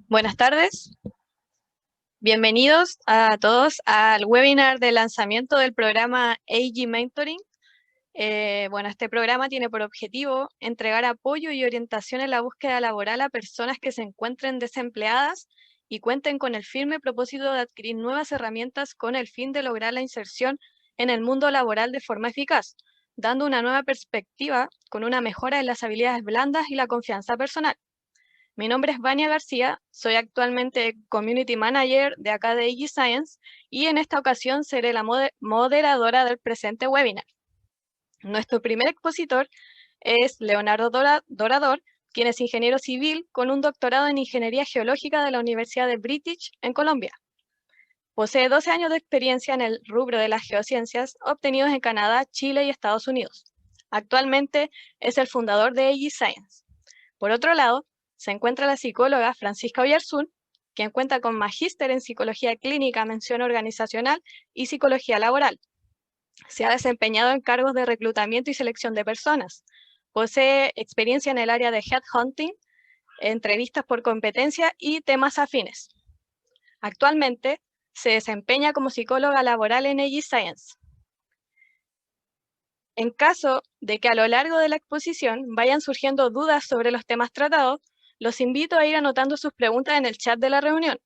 Buenas tardes, bienvenidos a todos al webinar de lanzamiento del programa AG Mentoring. Este programa tiene por objetivo entregar apoyo y orientación en la búsqueda laboral a personas que se encuentren desempleadas y cuenten con el firme propósito de adquirir nuevas herramientas con el fin de lograr la inserción en el mundo laboral de forma eficaz, dando una nueva perspectiva con una mejora en las habilidades blandas y la confianza personal. Mi nombre es Vania García, soy actualmente Community Manager de acá de AG Science y en esta ocasión seré la moderadora del presente webinar. Nuestro primer expositor es Leonardo Dorador, quien es ingeniero civil con un doctorado en Ingeniería Geológica de la Universidad de British en Colombia. Posee 12 años de experiencia en el rubro de las geociencias obtenidos en Canadá, Chile y Estados Unidos. Actualmente es el fundador de AG Science. Por otro lado, se encuentra la psicóloga Francisca Oyarzún, quien cuenta con magíster en Psicología Clínica, Mención Organizacional y Psicología Laboral. Se ha desempeñado en cargos de reclutamiento y selección de personas. Posee experiencia en el área de headhunting, entrevistas por competencia y temas afines. Actualmente se desempeña como psicóloga laboral en AG Science. En caso de que a lo largo de la exposición vayan surgiendo dudas sobre los temas tratados, los invito a ir anotando sus preguntas en el chat de la reunión,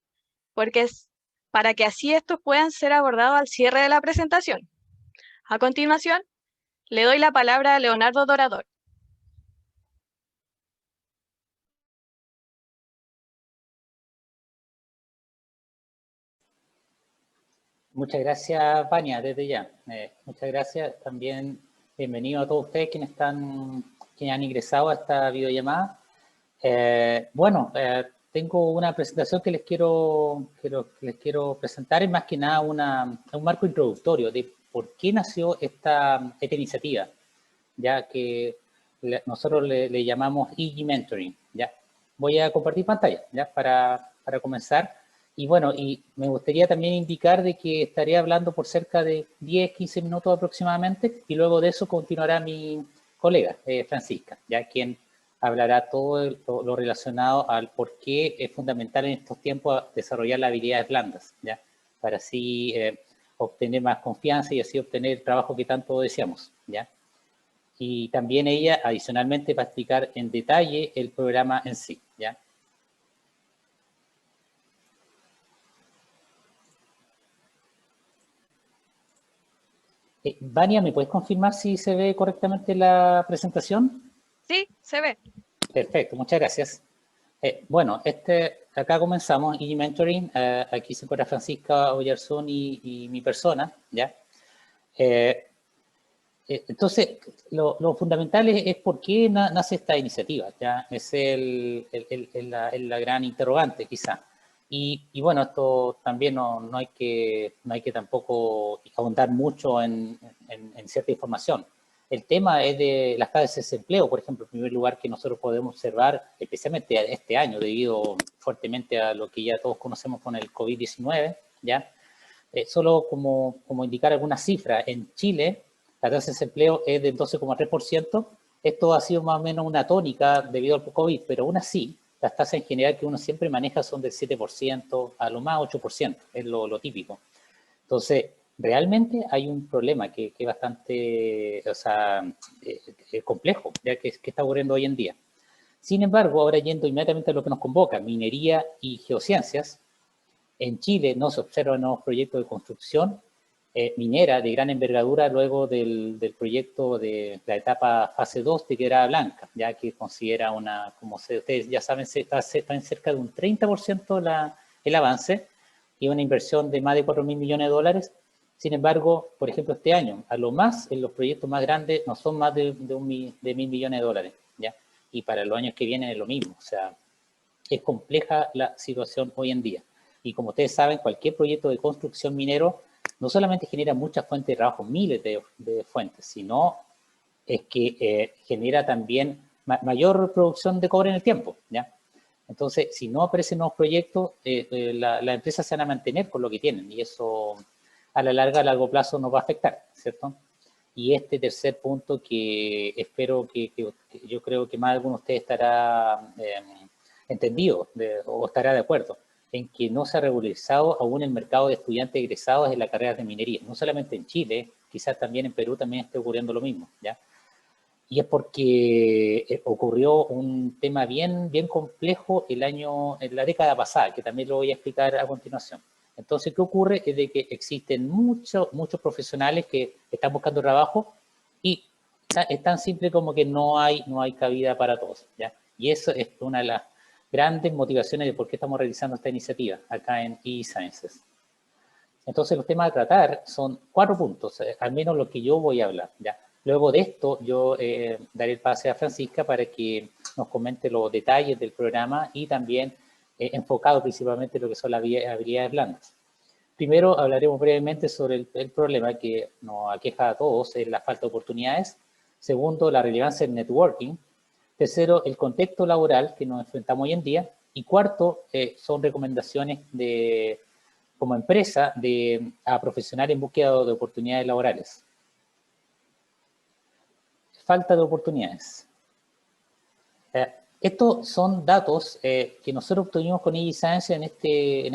porque es para que así estos puedan ser abordados al cierre de la presentación. A continuación, le doy la palabra a Leonardo Dorador. Muchas gracias, Vania, desde ya. Muchas gracias. También bienvenido a todos ustedes quienes han ingresado a esta videollamada. Tengo una presentación que les quiero presentar, es más que nada un marco introductorio de por qué nació esta iniciativa, ya que nosotros le llamamos AG Mentoring. ¿Ya? Voy a compartir pantalla ¿ya? Para comenzar. Y bueno, y me gustaría también indicar de que estaré hablando por cerca de 10-15 minutos aproximadamente, y luego de eso continuará mi colega, Francisca, ya quien hablará todo lo relacionado al por qué es fundamental en estos tiempos desarrollar las habilidades blandas, ¿ya? Para así obtener más confianza y así obtener el trabajo que tanto deseamos, ¿ya? Y también ella, adicionalmente, va a explicar en detalle el programa en sí, ¿ya? Vania, ¿me puedes confirmar si se ve correctamente la presentación? Sí, se ve. Perfecto, muchas gracias. Bueno, acá comenzamos, AG Mentoring. Aquí se encuentra Francisca Oyarzún y mi persona, ¿ya? Entonces, lo fundamental es por qué nace esta iniciativa, ¿ya? Es la gran interrogante, quizá. Y bueno, esto también no hay que tampoco ahondar mucho en cierta información. El tema es de las tasas de desempleo, por ejemplo, en primer lugar, que nosotros podemos observar, especialmente este año, debido fuertemente a lo que ya todos conocemos con el COVID-19, ¿ya? Solo como indicar algunas cifras, en Chile la tasa de desempleo es del 12,3%. Esto ha sido más o menos una tónica debido al COVID, pero aún así, las tasas en general que uno siempre maneja son del 7%, a lo más 8%, es lo típico. Entonces, realmente hay un problema que es bastante complejo, ya que está ocurriendo hoy en día. Sin embargo, ahora yendo inmediatamente a lo que nos convoca, minería y geociencias, en Chile no se observan nuevos proyectos de construcción minera de gran envergadura luego del proyecto de la etapa fase 2 de Quebrada Blanca, ya que considera como ustedes ya saben, está en cerca de un 30% el avance y una inversión de más de 4.000 millones de dólares. Sin embargo, por ejemplo, este año, a lo más, en los proyectos más grandes no son más de 1.000 millones de dólares, ¿ya? Y para los años que vienen es lo mismo, o sea, es compleja la situación hoy en día. Y como ustedes saben, cualquier proyecto de construcción minero no solamente genera muchas fuentes de trabajo, miles de fuentes, sino es que genera también mayor producción de cobre en el tiempo, ¿ya? Entonces, si no aparecen nuevos proyectos, las empresas se van a mantener con lo que tienen y eso a la larga, a largo plazo nos va a afectar, ¿cierto? Y este tercer punto que espero que yo creo que más de alguno de ustedes estará entendido o estará de acuerdo en que no se ha regularizado aún el mercado de estudiantes egresados en la carrera de minería. No solamente en Chile, quizás también en Perú también esté ocurriendo lo mismo, ¿ya? Y es porque ocurrió un tema bien complejo en la década pasada, que también lo voy a explicar a continuación. Entonces, ¿qué ocurre? Es de que existen muchos profesionales que están buscando trabajo y es tan simple como que no hay cabida para todos, ¿ya? Y eso es una de las grandes motivaciones de por qué estamos realizando esta iniciativa acá en eSciences. Entonces, los temas a tratar son 4 puntos, al menos lo que yo voy a hablar, ¿ya? Luego de esto, yo daré el pase a Francisca para que nos comente los detalles del programa y también enfocado principalmente en lo que son las habilidades blandas. Primero, hablaremos brevemente sobre el problema que nos aqueja a todos, es la falta de oportunidades. Segundo, la relevancia del networking. Tercero, el contexto laboral que nos enfrentamos hoy en día. Y cuarto, son recomendaciones como empresa a profesionales en búsqueda de oportunidades laborales. Falta de oportunidades. Estos son datos que nosotros obtuvimos con eSciences en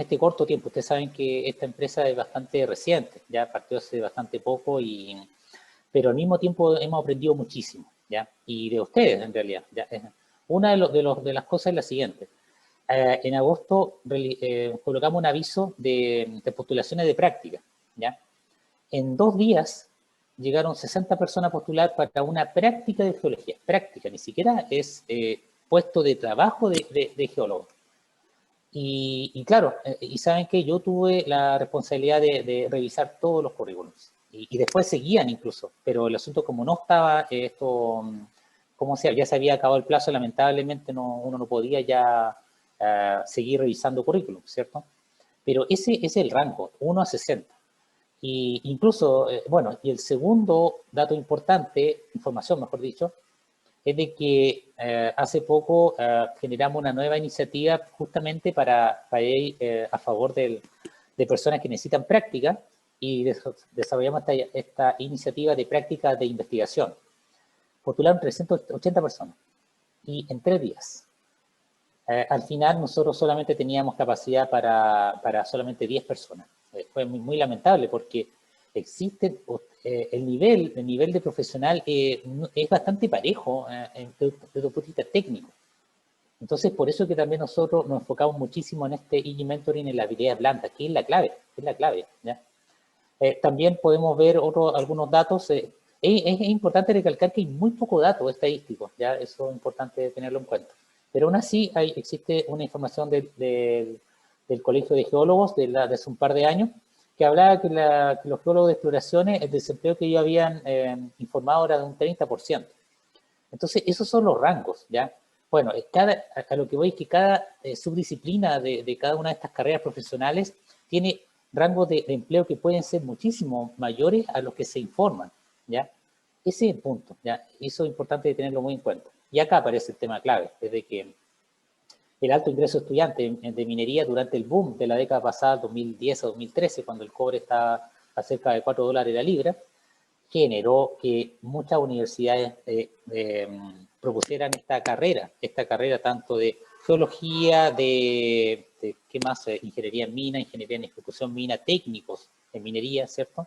este corto tiempo. Ustedes saben que esta empresa es bastante reciente, ya partió hace bastante poco, pero al mismo tiempo hemos aprendido muchísimo, ¿ya? Y de ustedes, en realidad. ¿Ya? Una de las cosas es la siguiente. En agosto colocamos un aviso de postulaciones de práctica, ¿ya? En 2 días llegaron 60 personas a postular para una práctica de geología. Práctica, ni siquiera es puesto de trabajo de geólogo. Y claro, y saben que yo tuve la responsabilidad de revisar todos los currículums. Y después seguían incluso, pero el asunto como no estaba ya se había acabado el plazo, lamentablemente uno no podía ya seguir revisando currículum, ¿cierto? Pero ese es el rango, 1 a 60. Y incluso, bueno, y el segundo dato importante, información mejor dicho, es de que hace poco generamos una nueva iniciativa justamente para ir a favor de personas que necesitan práctica y desarrollamos esta iniciativa de prácticas de investigación. Postularon 380 personas y en 3 días. Al final nosotros solamente teníamos capacidad para solamente 10 personas. Fue muy lamentable porque existe el nivel de profesional es bastante parejo desde el punto de vista técnico. Entonces, por eso que también nosotros nos enfocamos muchísimo en este EG Mentoring en la habilidad blanda, que es la clave, ¿ya? También podemos ver algunos datos. Es importante recalcar que hay muy poco dato estadístico, ¿ya? Eso es importante tenerlo en cuenta. Pero aún así existe una información del Colegio de Geólogos de hace un par de años que hablaba que los geólogos de exploraciones, el desempleo que ellos habían informado era de un 30%. Entonces, esos son los rangos, ¿ya? Bueno, a lo que voy es que cada subdisciplina de cada una de estas carreras profesionales tiene rangos de empleo que pueden ser muchísimo mayores a los que se informan, ¿ya? Ese es el punto, ¿ya? Eso es importante tenerlo muy en cuenta. Y acá aparece el tema clave, es de que el alto ingreso de estudiantes de minería durante el boom de la década pasada, 2010 a 2013, cuando el cobre estaba a cerca de $4 la libra, generó que muchas universidades propusieran esta carrera tanto de geología, ¿qué más? Ingeniería en mina, ingeniería en ejecución mina, técnicos en minería, ¿cierto?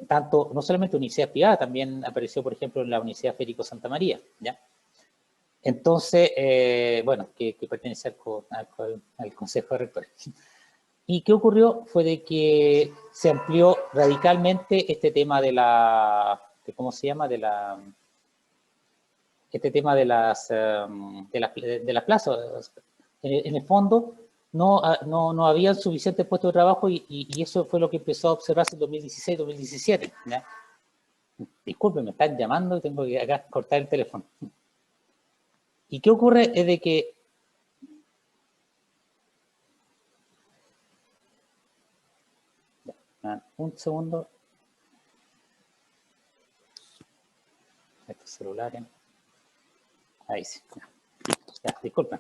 Tanto, no solamente universidades privadas, también apareció, por ejemplo, en la Universidad Federico Santa María, ¿ya? Entonces, bueno, que pertenece al Consejo de Rectores. ¿Y qué ocurrió? Fue de que se amplió radicalmente este tema ¿cómo se llama? Este tema de las plazas. En el fondo, no había suficientes puestos de trabajo y eso fue lo que empezó a observarse en 2016-2017. Disculpen, me están llamando y tengo que acá cortar el teléfono. ¿Y qué ocurre? Es de que un segundo. Estos celulares. Ahí sí. Ya, disculpen.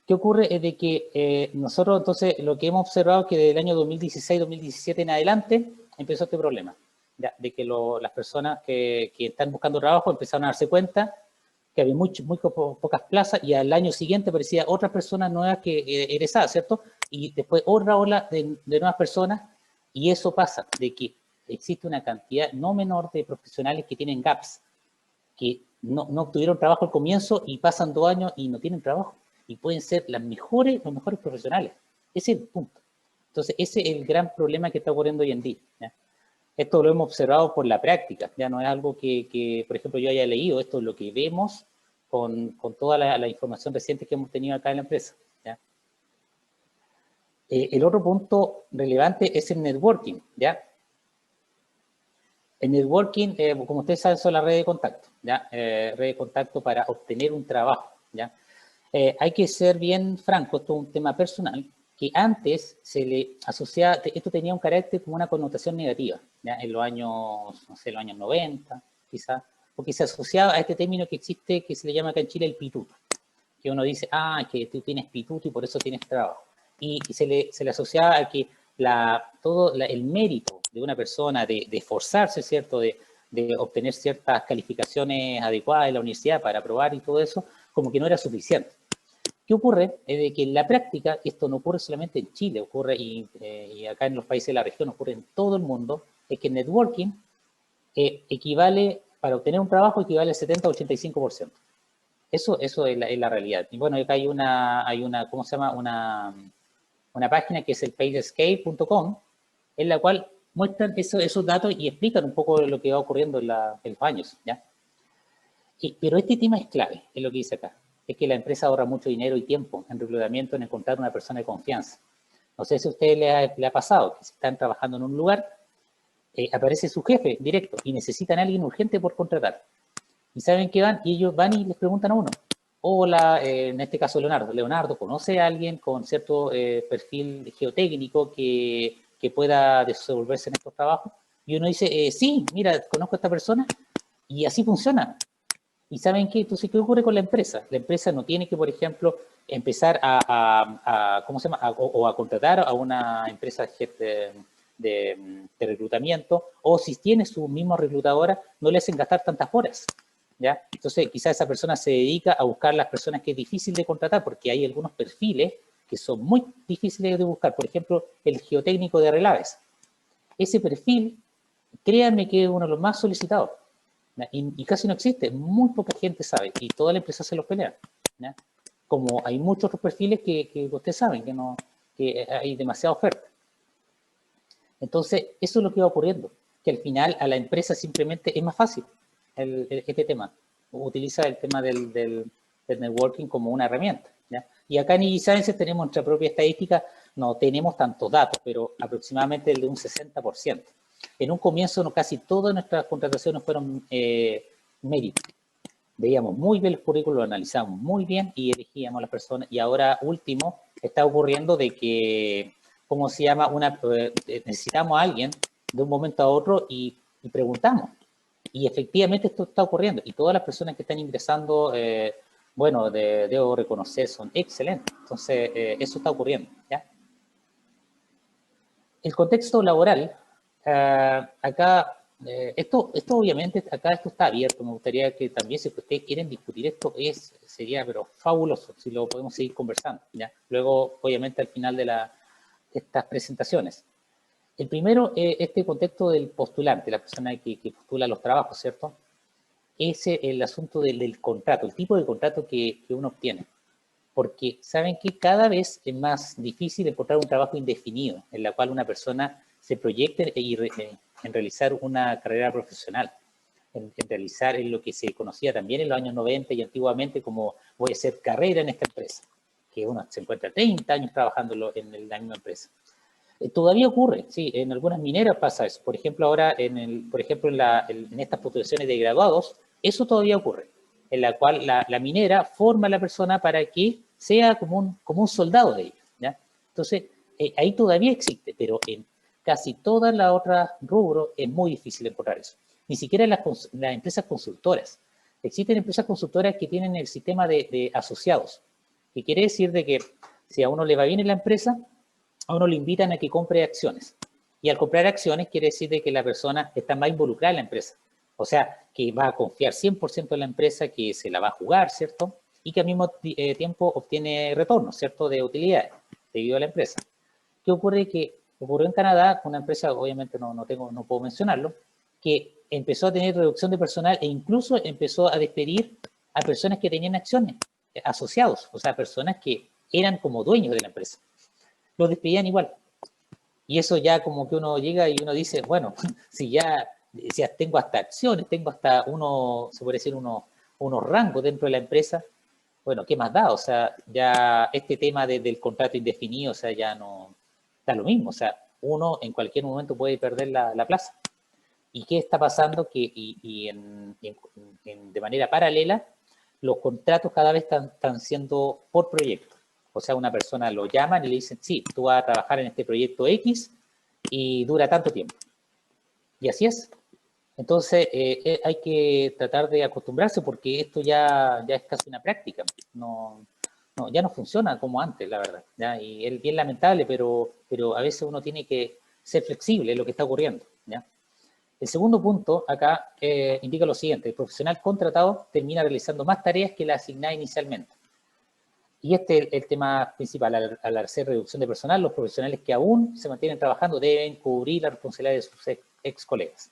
¿Qué ocurre? Es de que nosotros entonces lo que hemos observado es que desde el año 2016-2017 en adelante empezó este problema. ¿Ya? De que las personas que están buscando trabajo empezaron a darse cuenta que había muy pocas plazas, y al año siguiente aparecía otras personas nuevas que egresadas, ¿cierto? Y después otra ola de nuevas personas, y eso pasa, de que existe una cantidad no menor de profesionales que tienen gaps, que no obtuvieron trabajo al comienzo y pasan 2 años y no tienen trabajo, y pueden ser los mejores profesionales. Ese es el punto. Entonces, ese es el gran problema que está ocurriendo hoy en día, ¿ya? Esto lo hemos observado por la práctica, ya no es algo que por ejemplo, yo haya leído, esto es lo que vemos con toda la información reciente que hemos tenido acá en la empresa, ¿ya? El otro punto relevante es el networking, ¿ya? El networking, como ustedes saben, son las redes de contacto, ¿ya? Redes de contacto para obtener un trabajo, ¿ya? Hay que ser bien franco, esto es un tema personal, que antes se le asociaba, esto tenía un carácter como una connotación negativa, ¿ya? En los años, no sé, los años 90, quizás, porque se asociaba a este término que existe, que se le llama acá en Chile el pituto, que uno dice, que tú tienes pituto y por eso tienes trabajo. Y se le asociaba a que todo el mérito de una persona de esforzarse, ¿cierto?, de obtener ciertas calificaciones adecuadas en la universidad para aprobar y todo eso, como que no era suficiente. ¿Qué ocurre? Es de que en la práctica, esto no ocurre solamente en Chile, ocurre y acá en los países de la región, ocurre en todo el mundo, es que el networking equivale, para obtener un trabajo, equivale al 70-85%. Eso es la realidad. Y bueno, acá hay una ¿cómo se llama? Una página que es el pagescale.com, en la cual muestran esos datos y explican un poco lo que va ocurriendo en los años, ¿ya? Pero este tema es clave, es lo que dice acá. Es que la empresa ahorra mucho dinero y tiempo en reclutamiento, en encontrar una persona de confianza. No sé si a usted le ha pasado, que si están trabajando en un lugar, aparece su jefe directo y necesitan a alguien urgente por contratar. Y saben que van, y ellos van y les preguntan a uno. Hola, en este caso Leonardo. Leonardo, ¿conoce a alguien con cierto perfil geotécnico que pueda desenvolverse en estos trabajos? Y uno dice, sí, mira, conozco a esta persona, y así funciona. ¿Y saben qué? Entonces, ¿qué ocurre con la empresa? La empresa no tiene que, por ejemplo, empezar ¿cómo se llama? O a contratar a una empresa de reclutamiento, o si tiene su misma reclutadora, no le hacen gastar tantas horas, ¿ya? Entonces, quizás esa persona se dedica a buscar las personas que es difícil de contratar, porque hay algunos perfiles que son muy difíciles de buscar. Por ejemplo, el geotécnico de relaves. Ese perfil, créanme que es uno de los más solicitados. Y casi no existe, muy poca gente sabe, y toda la empresa se los pelea, ¿ya? Como hay muchos otros perfiles que ustedes saben, que hay demasiada oferta. Entonces, eso es lo que va ocurriendo, que al final a la empresa simplemente es más fácil este tema, utiliza el tema del networking como una herramienta, ¿ya? Y acá en eSciences tenemos nuestra propia estadística, no tenemos tantos datos, pero aproximadamente el de un 60%. En un comienzo casi todas nuestras contrataciones fueron mérito. Veíamos muy bien los currículos, lo analizamos muy bien y elegíamos a las personas. Y ahora último está ocurriendo de que, ¿cómo se llama? Necesitamos a alguien de un momento a otro y preguntamos. Y efectivamente esto está ocurriendo. Y todas las personas que están ingresando, bueno, debo reconocer, son excelentes. Entonces, eso está ocurriendo, ¿ya? El contexto laboral, acá, esto obviamente, acá esto está abierto. Me gustaría que también, si ustedes quieren discutir esto, sería pero fabuloso si lo podemos seguir conversando, ¿ya? Luego, obviamente, al final de estas presentaciones. El primero, este contexto del postulante, la persona que postula los trabajos, ¿cierto? Es el asunto del contrato, el tipo de contrato que uno obtiene. Porque saben que cada vez es más difícil encontrar un trabajo indefinido en la cual una persona se proyecte en realizar una carrera profesional, en realizar en lo que se conocía también en los años 90 y antiguamente como voy a hacer carrera en esta empresa, que uno se encuentra 30 años trabajando en la misma empresa. Todavía ocurre, sí, en algunas mineras pasa eso. Por ejemplo, ahora, por ejemplo, en estas postulaciones de graduados, eso todavía ocurre, en la cual la minera forma a la persona para que sea como un soldado de ella, ¿ya? Entonces, ahí todavía existe, pero en casi todas las otras rubros es muy difícil encontrar eso. Ni siquiera en las empresas consultoras. Existen empresas consultoras que tienen el sistema de asociados, que quiere decir de que si a uno le va bien en la empresa, a uno le invitan a que compre acciones. Y al comprar acciones quiere decir de que la persona está más involucrada en la empresa. O sea, que va a confiar 100% en la empresa, que se la va a jugar, ¿cierto? Y que al mismo tiempo obtiene retornos, ¿cierto? De utilidades debido a la empresa. ¿Qué ocurre? Que ocurrió en Canadá, una empresa, obviamente no puedo mencionarlo, que empezó a tener reducción de personal e incluso empezó a despedir a personas que tenían acciones, asociados, o sea, personas que eran como dueños de la empresa. Los despedían igual. Y eso ya como que uno llega y uno dice, bueno, si ya tengo hasta acciones, tengo hasta se puede decir, unos rangos dentro de la empresa, bueno, ¿qué más da? O sea, ya este tema del contrato indefinido, o sea, ya no da lo mismo. O sea, uno en cualquier momento puede perder la plaza. ¿Y qué está pasando? Que de manera paralela, los contratos cada vez están siendo por proyecto. O sea, una persona lo llaman y le dicen, sí, tú vas a trabajar en este proyecto X y dura tanto tiempo. Y así es. Entonces, hay que tratar de acostumbrarse porque esto ya es casi una práctica. Ya no funciona como antes, la verdad. ¿ya? Y es bien lamentable, pero a veces uno tiene que ser flexible en lo que está ocurriendo. ¿ya? El segundo punto acá indica lo siguiente. El profesional contratado termina realizando más tareas que las asignadas inicialmente. Y este es el tema principal. Al hacer reducción de personal, los profesionales que aún se mantienen trabajando deben cubrir la responsabilidad de sus ex colegas.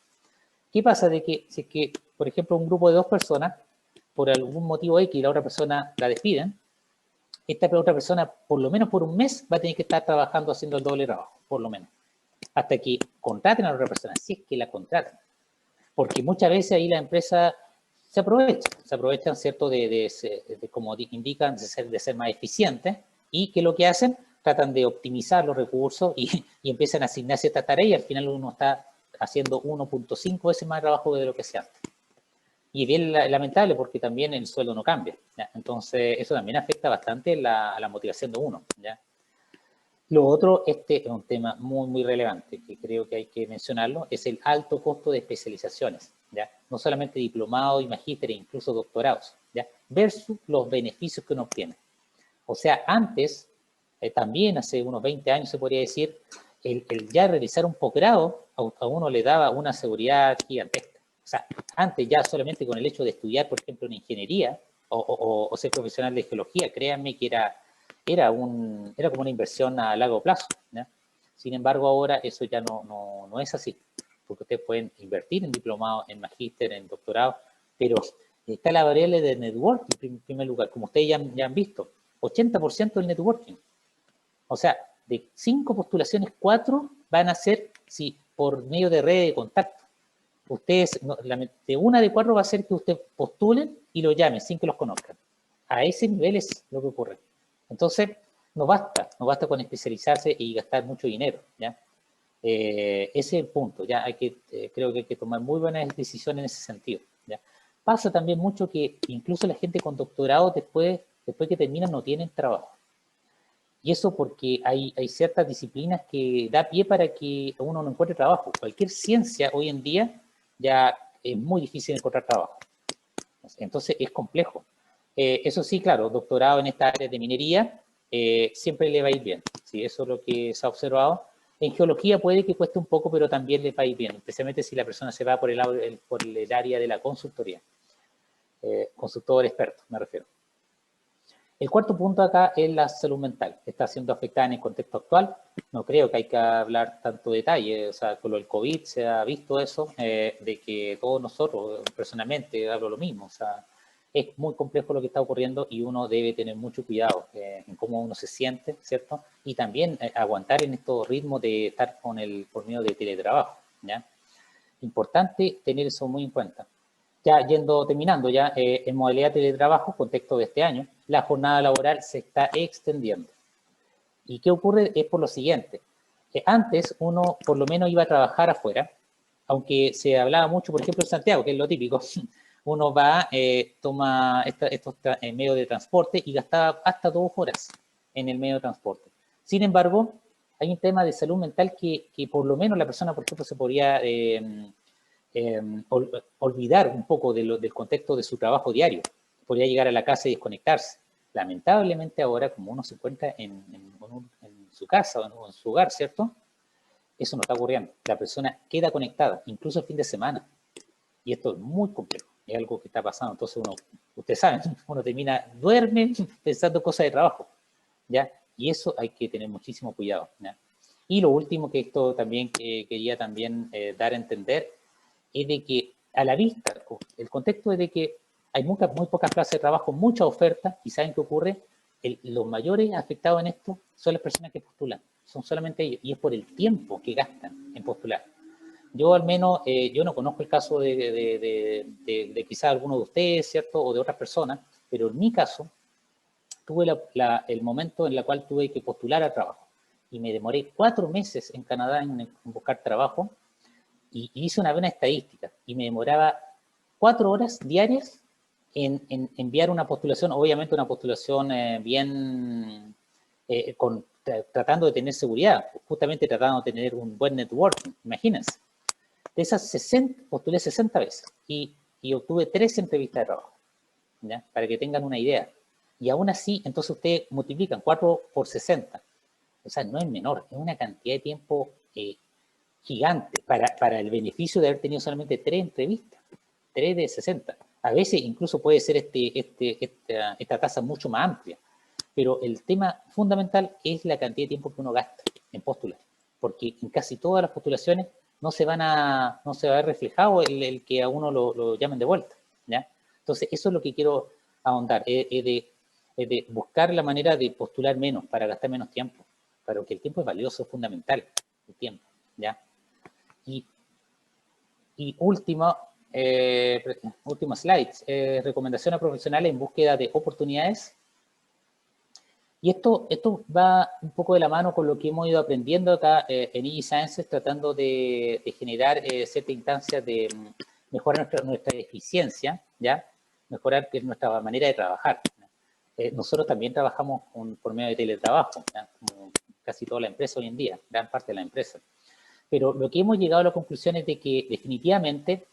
¿Qué pasa de que si es que, por ejemplo, un grupo de 2 personas, por algún motivo X, la otra persona la despiden, esta otra persona, por lo menos por un mes, va a tener que estar trabajando haciendo el doble trabajo, por lo menos, hasta que contraten a la otra persona, si es que la contratan. Porque muchas veces ahí la empresa se aprovechan, ¿cierto?, como indican, de ser más eficientes, y que lo que hacen, tratan de optimizar los recursos y empiezan a asignar ciertas tareas y al final uno está haciendo 1.5 veces más trabajo de lo que hacía antes. Y es bien lamentable porque también el sueldo no cambia. ¿ya? Entonces, eso también afecta bastante a la motivación de uno. ¿ya? Lo otro, este es un tema muy, muy relevante que creo que hay que mencionarlo, es el alto costo de especializaciones. ¿ya? No solamente diplomados y magísteres, incluso doctorados, ¿ya? Versus los beneficios que uno obtiene. O sea, antes, también hace unos 20 años se podría decir, el ya realizar un posgrado a uno le daba una seguridad gigantesca. O sea, antes ya solamente con el hecho de estudiar, por ejemplo, una ingeniería o ser profesional de geología, créanme que era como una inversión a largo plazo. ¿ya? Sin embargo, ahora eso ya no es así, porque ustedes pueden invertir en diplomado, en magíster, en doctorado, pero está la variable de networking en primer lugar, como ustedes ya han visto, 80% del networking. O sea, de 5 postulaciones, 4 van a ser por medio de red de contacto. Ustedes, de una de 4 va a ser que ustedes postulen y lo llamen sin que los conozcan. A ese nivel es lo que ocurre. Entonces, no basta con especializarse y gastar mucho dinero. ¿ya? Ese es el punto. ¿ya? Creo que hay que tomar muy buenas decisiones en ese sentido. ¿ya? Pasa también mucho que incluso la gente con doctorado después que terminan no tienen trabajo. Y eso porque hay ciertas disciplinas que da pie para que uno no encuentre trabajo. Cualquier ciencia hoy en día ya es muy difícil encontrar trabajo. Entonces es complejo. Eso sí, claro, doctorado en esta área de minería siempre le va a ir bien. ¿sí? Eso es lo que se ha observado. En geología puede que cueste un poco, pero también le va a ir bien, especialmente si la persona se va por el área de la consultoría. Consultor experto, me refiero. El cuarto punto acá es la salud mental. Está siendo afectada en el contexto actual. No creo que hay que hablar tanto detalle. O sea, con lo del COVID se ha visto eso, de que todos nosotros, personalmente, hablo lo mismo. O sea, es muy complejo lo que está ocurriendo y uno debe tener mucho cuidado en cómo uno se siente, ¿cierto? Y también aguantar en estos ritmos de estar por medio de teletrabajo, ¿ya? Importante tener eso muy en cuenta. Ya terminando ya, en modalidad de teletrabajo, contexto de este año, la jornada laboral se está extendiendo. ¿Y qué ocurre? Es por lo siguiente. Antes uno por lo menos iba a trabajar afuera, aunque se hablaba mucho, por ejemplo, en Santiago, que es lo típico. Uno va, toma estos medios de transporte y gastaba hasta 2 horas en el medio de transporte. Sin embargo, hay un tema de salud mental que por lo menos la persona, por ejemplo, se podría olvidar un poco del contexto de su trabajo diario. Podría llegar a la casa y desconectarse. Lamentablemente ahora, como uno se encuentra en su casa o en su hogar, ¿cierto? Eso no está ocurriendo. La persona queda conectada, incluso el fin de semana. Y esto es muy complejo, es algo que está pasando. Entonces ustedes saben, uno duerme pensando cosas de trabajo, ¿ya? Y eso hay que tener muchísimo cuidado, ¿ya? Y lo último que esto también quería también dar a entender es de que a la vista, el contexto es de que hay muy pocas plazas de trabajo, muchas ofertas, y ¿saben qué ocurre? Los mayores afectados en esto son las personas que postulan, son solamente ellos, y es por el tiempo que gastan en postular. Yo al menos, yo no conozco el caso de quizás alguno de ustedes, ¿cierto? O de otras personas, pero en mi caso, tuve el momento en el cual tuve que postular a trabajo. Y me demoré 4 meses en Canadá en buscar trabajo, y hice una buena estadística, y me demoraba 4 horas diarias en enviar una postulación, obviamente una postulación bien, tratando de tener seguridad, justamente tratando de tener un buen networking, imagínense. De esas 60, postulé 60 veces y obtuve 3 entrevistas de trabajo, ¿ya? Para que tengan una idea. Y aún así, entonces ustedes multiplican 4 por 60. O sea, no es menor, es una cantidad de tiempo gigante para el beneficio de haber tenido solamente 3 entrevistas, 3 de 60. A veces incluso puede ser esta tasa mucho más amplia, pero el tema fundamental es la cantidad de tiempo que uno gasta en postular, porque en casi todas las postulaciones no se va a ver reflejado el que a uno lo llamen de vuelta, ¿ya? Entonces, eso es lo que quiero ahondar, es de buscar la manera de postular menos para gastar menos tiempo, para que el tiempo es valioso, es fundamental, el tiempo, ¿ya? Y último slide, recomendaciones profesionales en búsqueda de oportunidades. Y esto va un poco de la mano con lo que hemos ido aprendiendo acá en EG Sciences, tratando de generar cierta instancia de mejorar nuestra eficiencia, ¿ya? Mejorar nuestra manera de trabajar. Nosotros también trabajamos por medio de teletrabajo, ¿ya? Como casi toda la empresa hoy en día, gran parte de la empresa. Pero lo que hemos llegado a la conclusión es de que definitivamente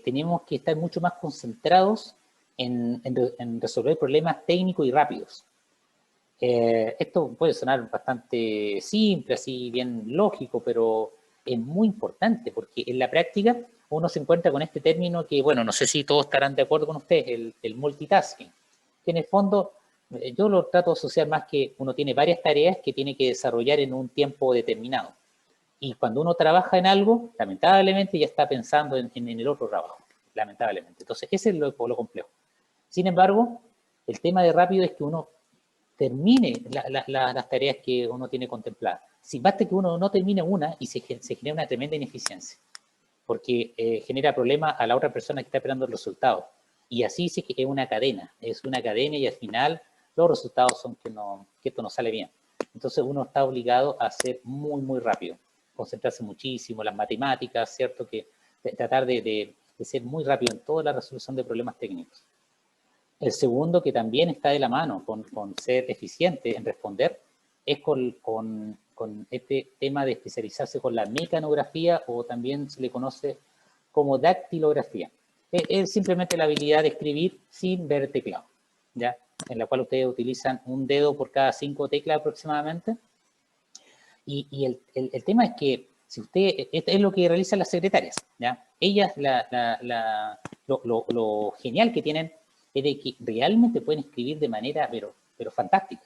tenemos que estar mucho más concentrados en resolver problemas técnicos y rápidos. Esto puede sonar bastante simple, así bien lógico, pero es muy importante porque en la práctica uno se encuentra con este término que, bueno, no sé si todos estarán de acuerdo con ustedes, el multitasking, que en el fondo yo lo trato de asociar más que uno tiene varias tareas que tiene que desarrollar en un tiempo determinado. Y cuando uno trabaja en algo, lamentablemente ya está pensando en el otro trabajo, lamentablemente. Entonces, ese es lo complejo. Sin embargo, el tema de rápido es que uno termine las tareas que uno tiene contempladas. Si basta que uno no termine una y se genera una tremenda ineficiencia, porque genera problemas a la otra persona que está esperando el resultado. Y así sí que es una cadena y al final los resultados son que esto no sale bien. Entonces uno está obligado a ser muy, muy rápido, concentrarse muchísimo, las matemáticas, ¿cierto? Que tratar de ser muy rápido en toda la resolución de problemas técnicos. El segundo, que también está de la mano con ser eficiente en responder, es con este tema de especializarse con la mecanografía, o también se le conoce como dactilografía. Es simplemente la habilidad de escribir sin ver teclado, ¿ya? En la cual ustedes utilizan un dedo por cada 5 teclas aproximadamente. Y el tema es que si usted, esto es lo que realizan las secretarias, ¿ya? Ellas, lo genial que tienen es de que realmente pueden escribir de manera, pero fantástica.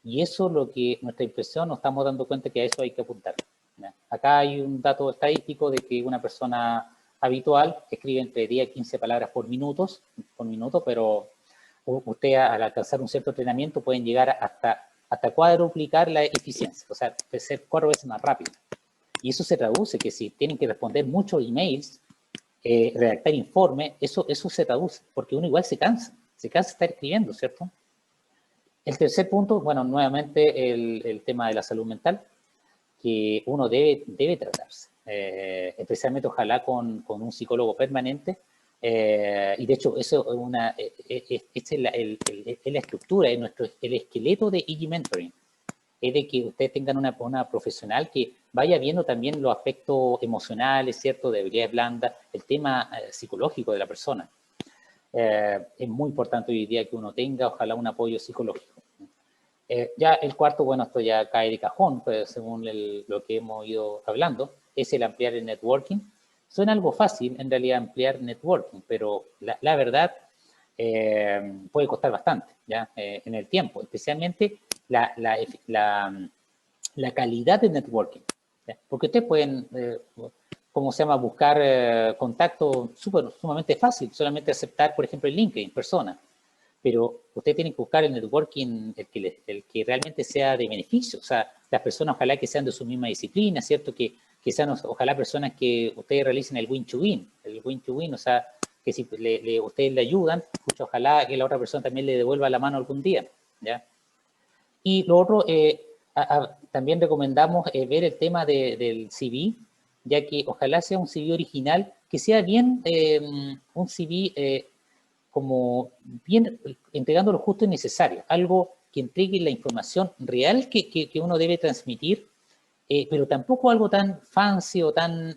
Y eso es lo que nuestra impresión nos estamos dando cuenta que a eso hay que apuntar, ¿ya? Acá hay un dato estadístico de que una persona habitual escribe entre 10 y 15 palabras por minuto, pero usted al alcanzar un cierto entrenamiento pueden llegar hasta cuadruplicar la eficiencia, o sea, ser 4 veces más rápido. Y eso se traduce que si tienen que responder muchos emails, redactar informes, eso se traduce, porque uno igual se cansa de estar escribiendo, ¿cierto? El tercer punto, bueno, nuevamente el tema de la salud mental, que uno debe tratarse, especialmente ojalá con un psicólogo permanente, y de hecho eso es la estructura, es el esqueleto de EG Mentoring, es de que ustedes tengan una profesional que vaya viendo también los aspectos emocionales, ¿cierto?, de habilidades blandas, el tema psicológico de la persona. Es muy importante hoy día que uno tenga, ojalá, un apoyo psicológico. Ya el cuarto, bueno, esto ya cae de cajón, pues, según lo que hemos ido hablando, es el ampliar el networking. Suena algo fácil, en realidad, ampliar networking, pero la verdad puede costar bastante, ¿ya? En el tiempo, especialmente la calidad de networking, ¿ya? Porque ustedes pueden, ¿cómo se llama?, buscar contacto sumamente fácil, solamente aceptar, por ejemplo, el LinkedIn, persona, pero ustedes tienen que buscar el networking, el que realmente sea de beneficio, o sea, las personas ojalá que sean de su misma disciplina, ¿cierto?, que sean ojalá personas que ustedes realicen el win-to-win, o sea, que si ustedes le ayudan, pues ojalá que la otra persona también le devuelva la mano algún día, ¿ya? Y lo otro, también recomendamos ver el tema del CV, ya que ojalá sea un CV original, que sea bien un CV como bien entregando lo justo y necesario, algo que entregue la información real que uno debe transmitir, pero tampoco algo tan fancy o tan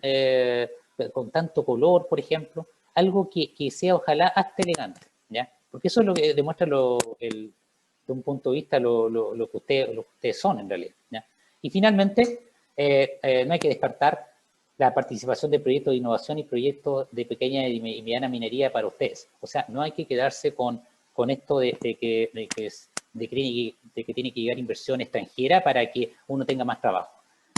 con tanto color, por ejemplo, algo que sea ojalá hasta elegante, ¿ya? Porque eso es lo que demuestra de un punto de vista lo que ustedes son en realidad, ¿ya? Y finalmente, no hay que descartar la participación de proyectos de innovación y proyectos de pequeña y mediana minería para ustedes. O sea, no hay que quedarse con esto de que tiene que llegar inversión extranjera para que uno tenga más trabajo.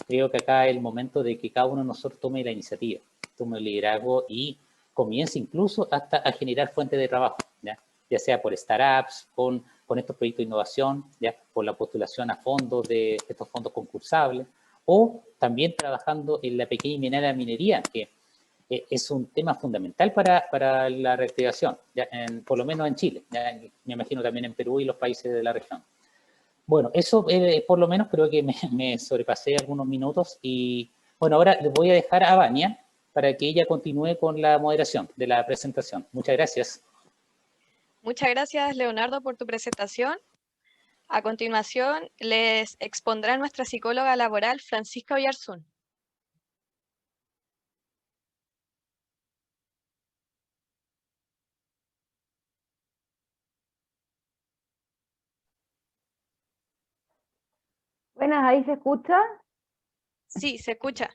Creo que acá es el momento de que cada uno de nosotros tome la iniciativa, tome el liderazgo y comience incluso hasta a generar fuentes de trabajo, ya sea por startups, con estos proyectos de innovación, ya por la postulación a fondos de estos fondos concursables, o también trabajando en la pequeña y mediana minería, que es un tema fundamental para la reactivación, ya por lo menos en Chile, ya me imagino también en Perú y los países de la región. Bueno, eso por lo menos creo que me sobrepasé algunos minutos y bueno, ahora les voy a dejar a Vania para que ella continúe con la moderación de la presentación. Muchas gracias. Muchas gracias, Leonardo, por tu presentación. A continuación, les expondrá nuestra psicóloga laboral, Francisca Oyarzún. Buenas, ¿ahí se escucha? Sí, se escucha.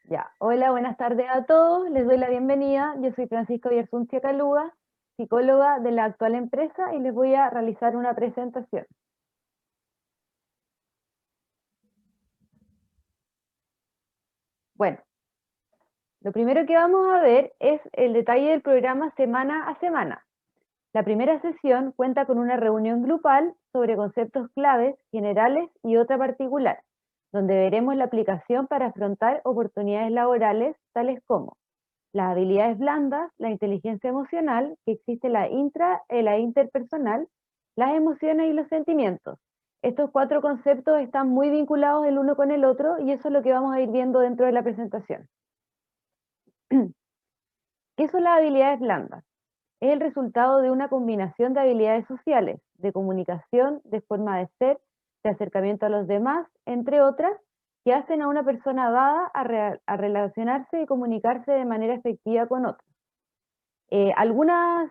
Ya, hola, buenas tardes a todos, les doy la bienvenida. Yo soy Francisca Oyarzún Caluga, psicóloga de la actual empresa y les voy a realizar una presentación. Bueno, lo primero que vamos a ver es el detalle del programa semana a semana. La primera sesión cuenta con una reunión grupal sobre conceptos claves, generales y otra particular, donde veremos la aplicación para afrontar oportunidades laborales tales como las habilidades blandas, la inteligencia emocional, que existe la la interpersonal, las emociones y los sentimientos. Estos 4 conceptos están muy vinculados el uno con el otro y eso es lo que vamos a ir viendo dentro de la presentación. ¿Qué son las habilidades blandas? Es el resultado de una combinación de habilidades sociales, de comunicación, de forma de ser, de acercamiento a los demás, entre otras, que hacen a una persona dada a relacionarse y comunicarse de manera efectiva con otros. Algunos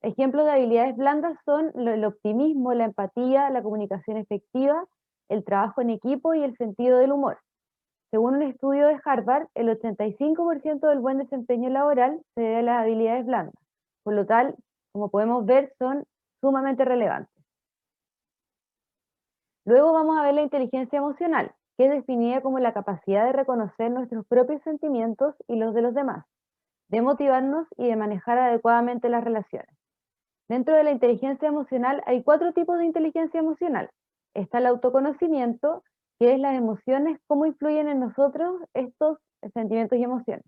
ejemplos de habilidades blandas son el optimismo, la empatía, la comunicación efectiva, el trabajo en equipo y el sentido del humor. Según un estudio de Harvard, el 85% del buen desempeño laboral se debe a las habilidades blandas. Por lo tal, como podemos ver, son sumamente relevantes. Luego vamos a ver la inteligencia emocional, que es definida como la capacidad de reconocer nuestros propios sentimientos y los de los demás, de motivarnos y de manejar adecuadamente las relaciones. Dentro de la inteligencia emocional hay 4 tipos de inteligencia emocional. Está el autoconocimiento, que es las emociones, cómo influyen en nosotros estos sentimientos y emociones.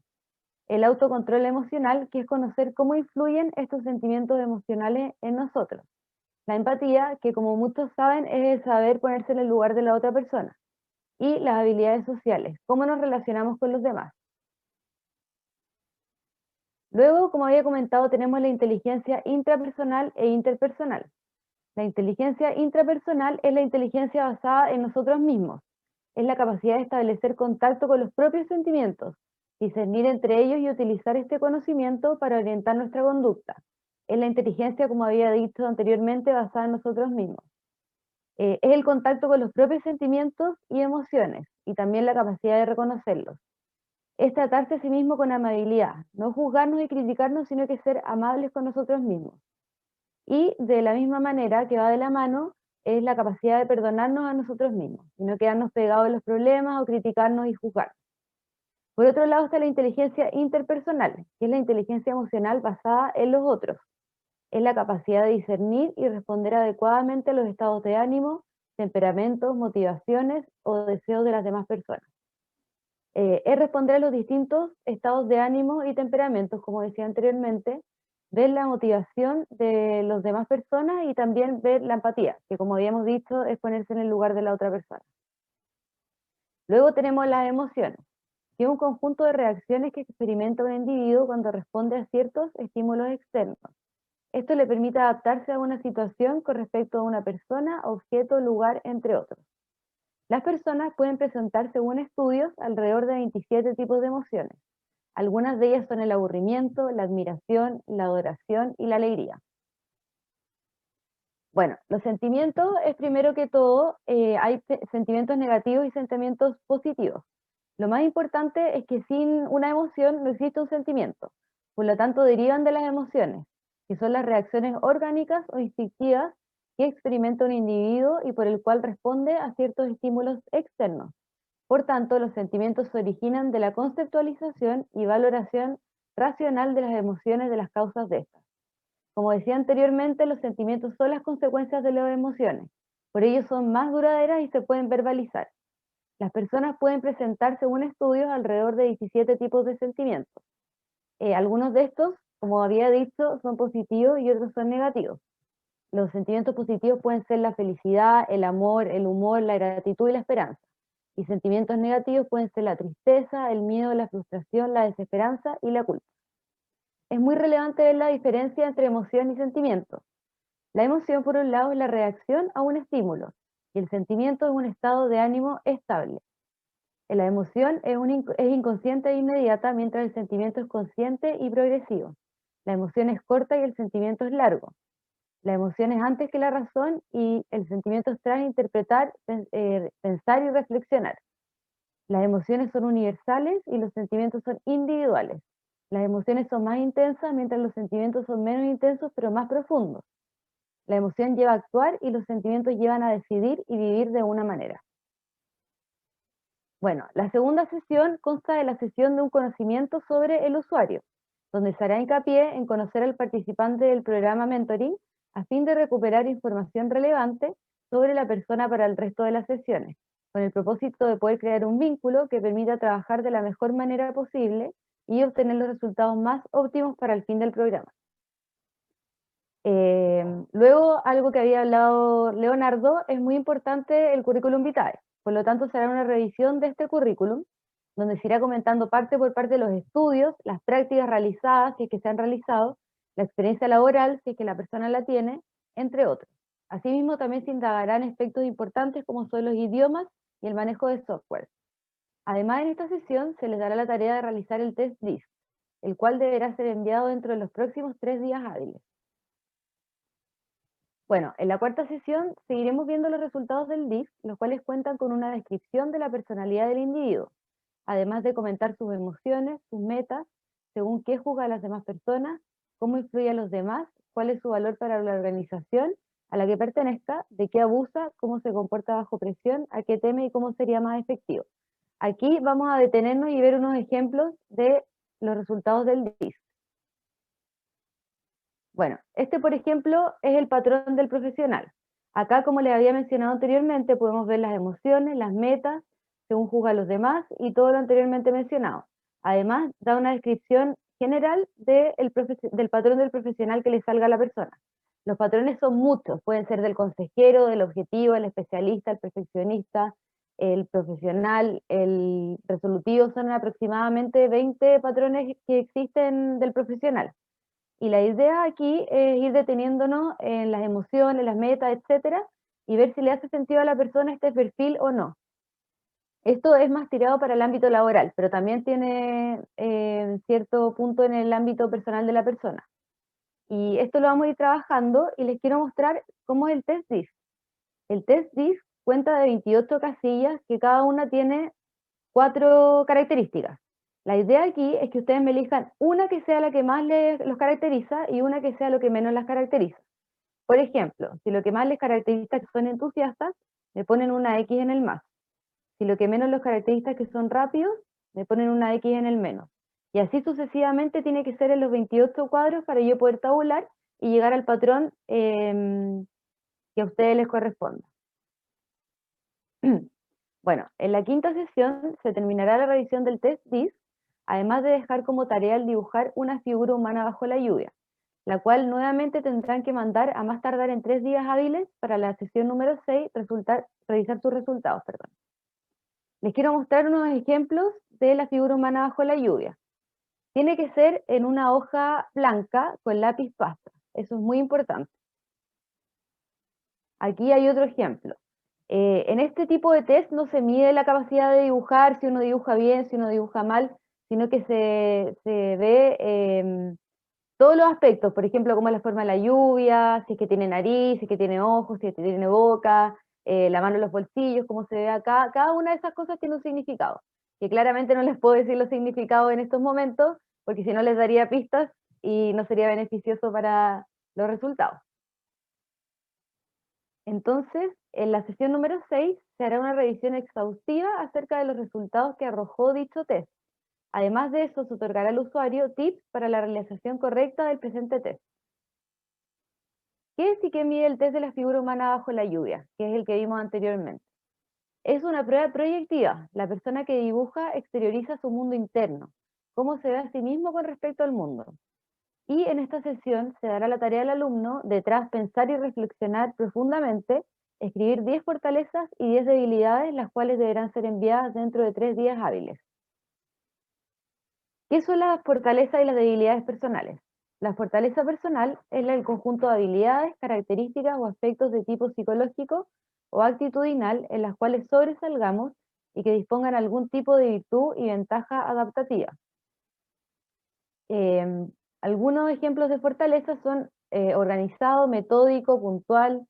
El autocontrol emocional, que es conocer cómo influyen estos sentimientos emocionales en nosotros. La empatía, que como muchos saben, es el saber ponerse en el lugar de la otra persona. Y las habilidades sociales, cómo nos relacionamos con los demás. Luego, como había comentado, tenemos la inteligencia intrapersonal e interpersonal. La inteligencia intrapersonal es la inteligencia basada en nosotros mismos. Es la capacidad de establecer contacto con los propios sentimientos, discernir entre ellos y utilizar este conocimiento para orientar nuestra conducta. Es la inteligencia, como había dicho anteriormente, basada en nosotros mismos. Es el contacto con los propios sentimientos y emociones, y también la capacidad de reconocerlos. es tratarse a sí mismo con amabilidad, no juzgarnos y criticarnos, sino que ser amables con nosotros mismos. Y de la misma manera que va de la mano es la capacidad de perdonarnos a nosotros mismos, y no quedarnos pegados en los problemas o criticarnos y juzgar. Por otro lado está la inteligencia interpersonal, que es la inteligencia emocional basada en los otros. Es la capacidad de discernir y responder adecuadamente a los estados de ánimo, temperamentos, motivaciones o deseos de las demás personas. Es responder a los distintos estados de ánimo y temperamentos, como decía anteriormente, ver la motivación de las demás personas y también ver la empatía, que como habíamos dicho es ponerse en el lugar de la otra persona. Luego tenemos las emociones, que es un conjunto de reacciones que experimenta un individuo cuando responde a ciertos estímulos externos. Esto le permite adaptarse a una situación con respecto a una persona, objeto, lugar, entre otros. Las personas pueden presentar, según estudios, alrededor de 27 tipos de emociones. Algunas de ellas son el aburrimiento, la admiración, la adoración y la alegría. Bueno, los sentimientos es primero que todo, hay sentimientos negativos y sentimientos positivos. Lo más importante es que sin una emoción no existe un sentimiento. Por lo tanto, derivan de las emociones, que son las reacciones orgánicas o instintivas que experimenta un individuo y por el cual responde a ciertos estímulos externos. Por tanto, los sentimientos se originan de la conceptualización y valoración racional de las emociones de las causas de estas. Como decía anteriormente, los sentimientos son las consecuencias de las emociones. Por ello son más duraderas y se pueden verbalizar. Las personas pueden presentar, según estudios, alrededor de 17 tipos de sentimientos. Algunos de estos, como había dicho, son positivos y otros son negativos. Los sentimientos positivos pueden ser la felicidad, el amor, el humor, la gratitud y la esperanza. Y sentimientos negativos pueden ser la tristeza, el miedo, la frustración, la desesperanza y la culpa. Es muy relevante ver la diferencia entre emoción y sentimiento. La emoción, por un lado, es la reacción a un estímulo, y el sentimiento es un estado de ánimo estable. La emoción es inconsciente e inmediata, mientras el sentimiento es consciente y progresivo. La emoción es corta y el sentimiento es largo. La emoción es antes que la razón y el sentimiento es tras interpretar, pensar y reflexionar. Las emociones son universales y los sentimientos son individuales. Las emociones son más intensas, mientras los sentimientos son menos intensos pero más profundos. La emoción lleva a actuar y los sentimientos llevan a decidir y vivir de una manera. Bueno, la segunda sesión consta de la sesión de un conocimiento sobre el usuario, donde se hará hincapié en conocer al participante del programa Mentoring a fin de recuperar información relevante sobre la persona para el resto de las sesiones, con el propósito de poder crear un vínculo que permita trabajar de la mejor manera posible y obtener los resultados más óptimos para el fin del programa. Luego, algo que había hablado Leonardo, es muy importante el currículum vitae. Por lo tanto, se hará una revisión de este currículum, donde se irá comentando parte por parte de los estudios, las prácticas realizadas, si es que se han realizado, la experiencia laboral, si es que la persona la tiene, entre otros. Asimismo, también se indagarán aspectos importantes como son los idiomas y el manejo de software. Además, en esta sesión se les dará la tarea de realizar el test DISC, el cual deberá ser enviado dentro de los próximos 3 días hábiles. Bueno, en la cuarta sesión seguiremos viendo los resultados del DISC, los cuales cuentan con una descripción de la personalidad del individuo, además de comentar sus emociones, sus metas, según qué juzga a las demás personas, cómo influye a los demás, cuál es su valor para la organización a la que pertenezca, de qué abusa, cómo se comporta bajo presión, a qué teme y cómo sería más efectivo. Aquí vamos a detenernos y ver unos ejemplos de los resultados del DISC. Bueno, este por ejemplo es el patrón del profesional. Acá, como les había mencionado anteriormente, podemos ver las emociones, las metas, según juzga a los demás y todo lo anteriormente mencionado. Además, da una descripción general del patrón del profesional que le salga a la persona. Los patrones son muchos, pueden ser del consejero, del objetivo, el especialista, el perfeccionista, el profesional, el resolutivo, son aproximadamente 20 patrones que existen del profesional. Y la idea aquí es ir deteniéndonos en las emociones, las metas, etcétera, y ver si le hace sentido a la persona este perfil o no. Esto es más tirado para el ámbito laboral, pero también tiene cierto punto en el ámbito personal de la persona. Y esto lo vamos a ir trabajando y les quiero mostrar cómo es el test DISC. El test DISC cuenta de 28 casillas que cada una tiene 4 características. La idea aquí es que ustedes me elijan una que sea la que más los caracteriza y una que sea lo que menos las caracteriza. Por ejemplo, si lo que más les caracteriza es que son entusiastas, me ponen una X en el más. Si lo que menos los caracteriza es que son rápidos, me ponen una X en el menos. Y así sucesivamente tiene que ser en los 28 cuadros para yo poder tabular y llegar al patrón que a ustedes les corresponda. Bueno, en la quinta sesión se terminará la revisión del test DISC, además de dejar como tarea el dibujar una figura humana bajo la lluvia, la cual nuevamente tendrán que mandar a más tardar en 3 días hábiles para la sesión número 6 revisar sus resultados. Perdón. Les quiero mostrar unos ejemplos de la figura humana bajo la lluvia. Tiene que ser en una hoja blanca con lápiz pasta. Eso es muy importante. Aquí hay otro ejemplo. En este tipo de test no se mide la capacidad de dibujar, si uno dibuja bien, si uno dibuja mal, sino que se ve todos los aspectos, por ejemplo, cómo es la forma de la lluvia, si es que tiene nariz, si es que tiene ojos, si es que tiene boca, la mano en los bolsillos, cómo se ve acá. Cada una de esas cosas tiene un significado, que claramente no les puedo decir los significados en estos momentos, porque si no les daría pistas y no sería beneficioso para los resultados. Entonces, en la sesión número 6 se hará una revisión exhaustiva acerca de los resultados que arrojó dicho test. Además de eso, se otorgará al usuario tips para la realización correcta del presente test. ¿Qué es y qué mide el test de la figura humana bajo la lluvia? Que es el que vimos anteriormente. Es una prueba proyectiva. La persona que dibuja exterioriza su mundo interno, cómo se ve a sí mismo con respecto al mundo. Y en esta sesión se dará la tarea al alumno de tras pensar y reflexionar profundamente, escribir 10 fortalezas y 10 debilidades, las cuales deberán ser enviadas dentro de 3 días hábiles. ¿Qué son las fortalezas y las debilidades personales? La fortaleza personal es el conjunto de habilidades, características o aspectos de tipo psicológico o actitudinal en las cuales sobresalgamos y que dispongan algún tipo de virtud y ventaja adaptativa. Algunos ejemplos de fortaleza son organizado, metódico, puntual,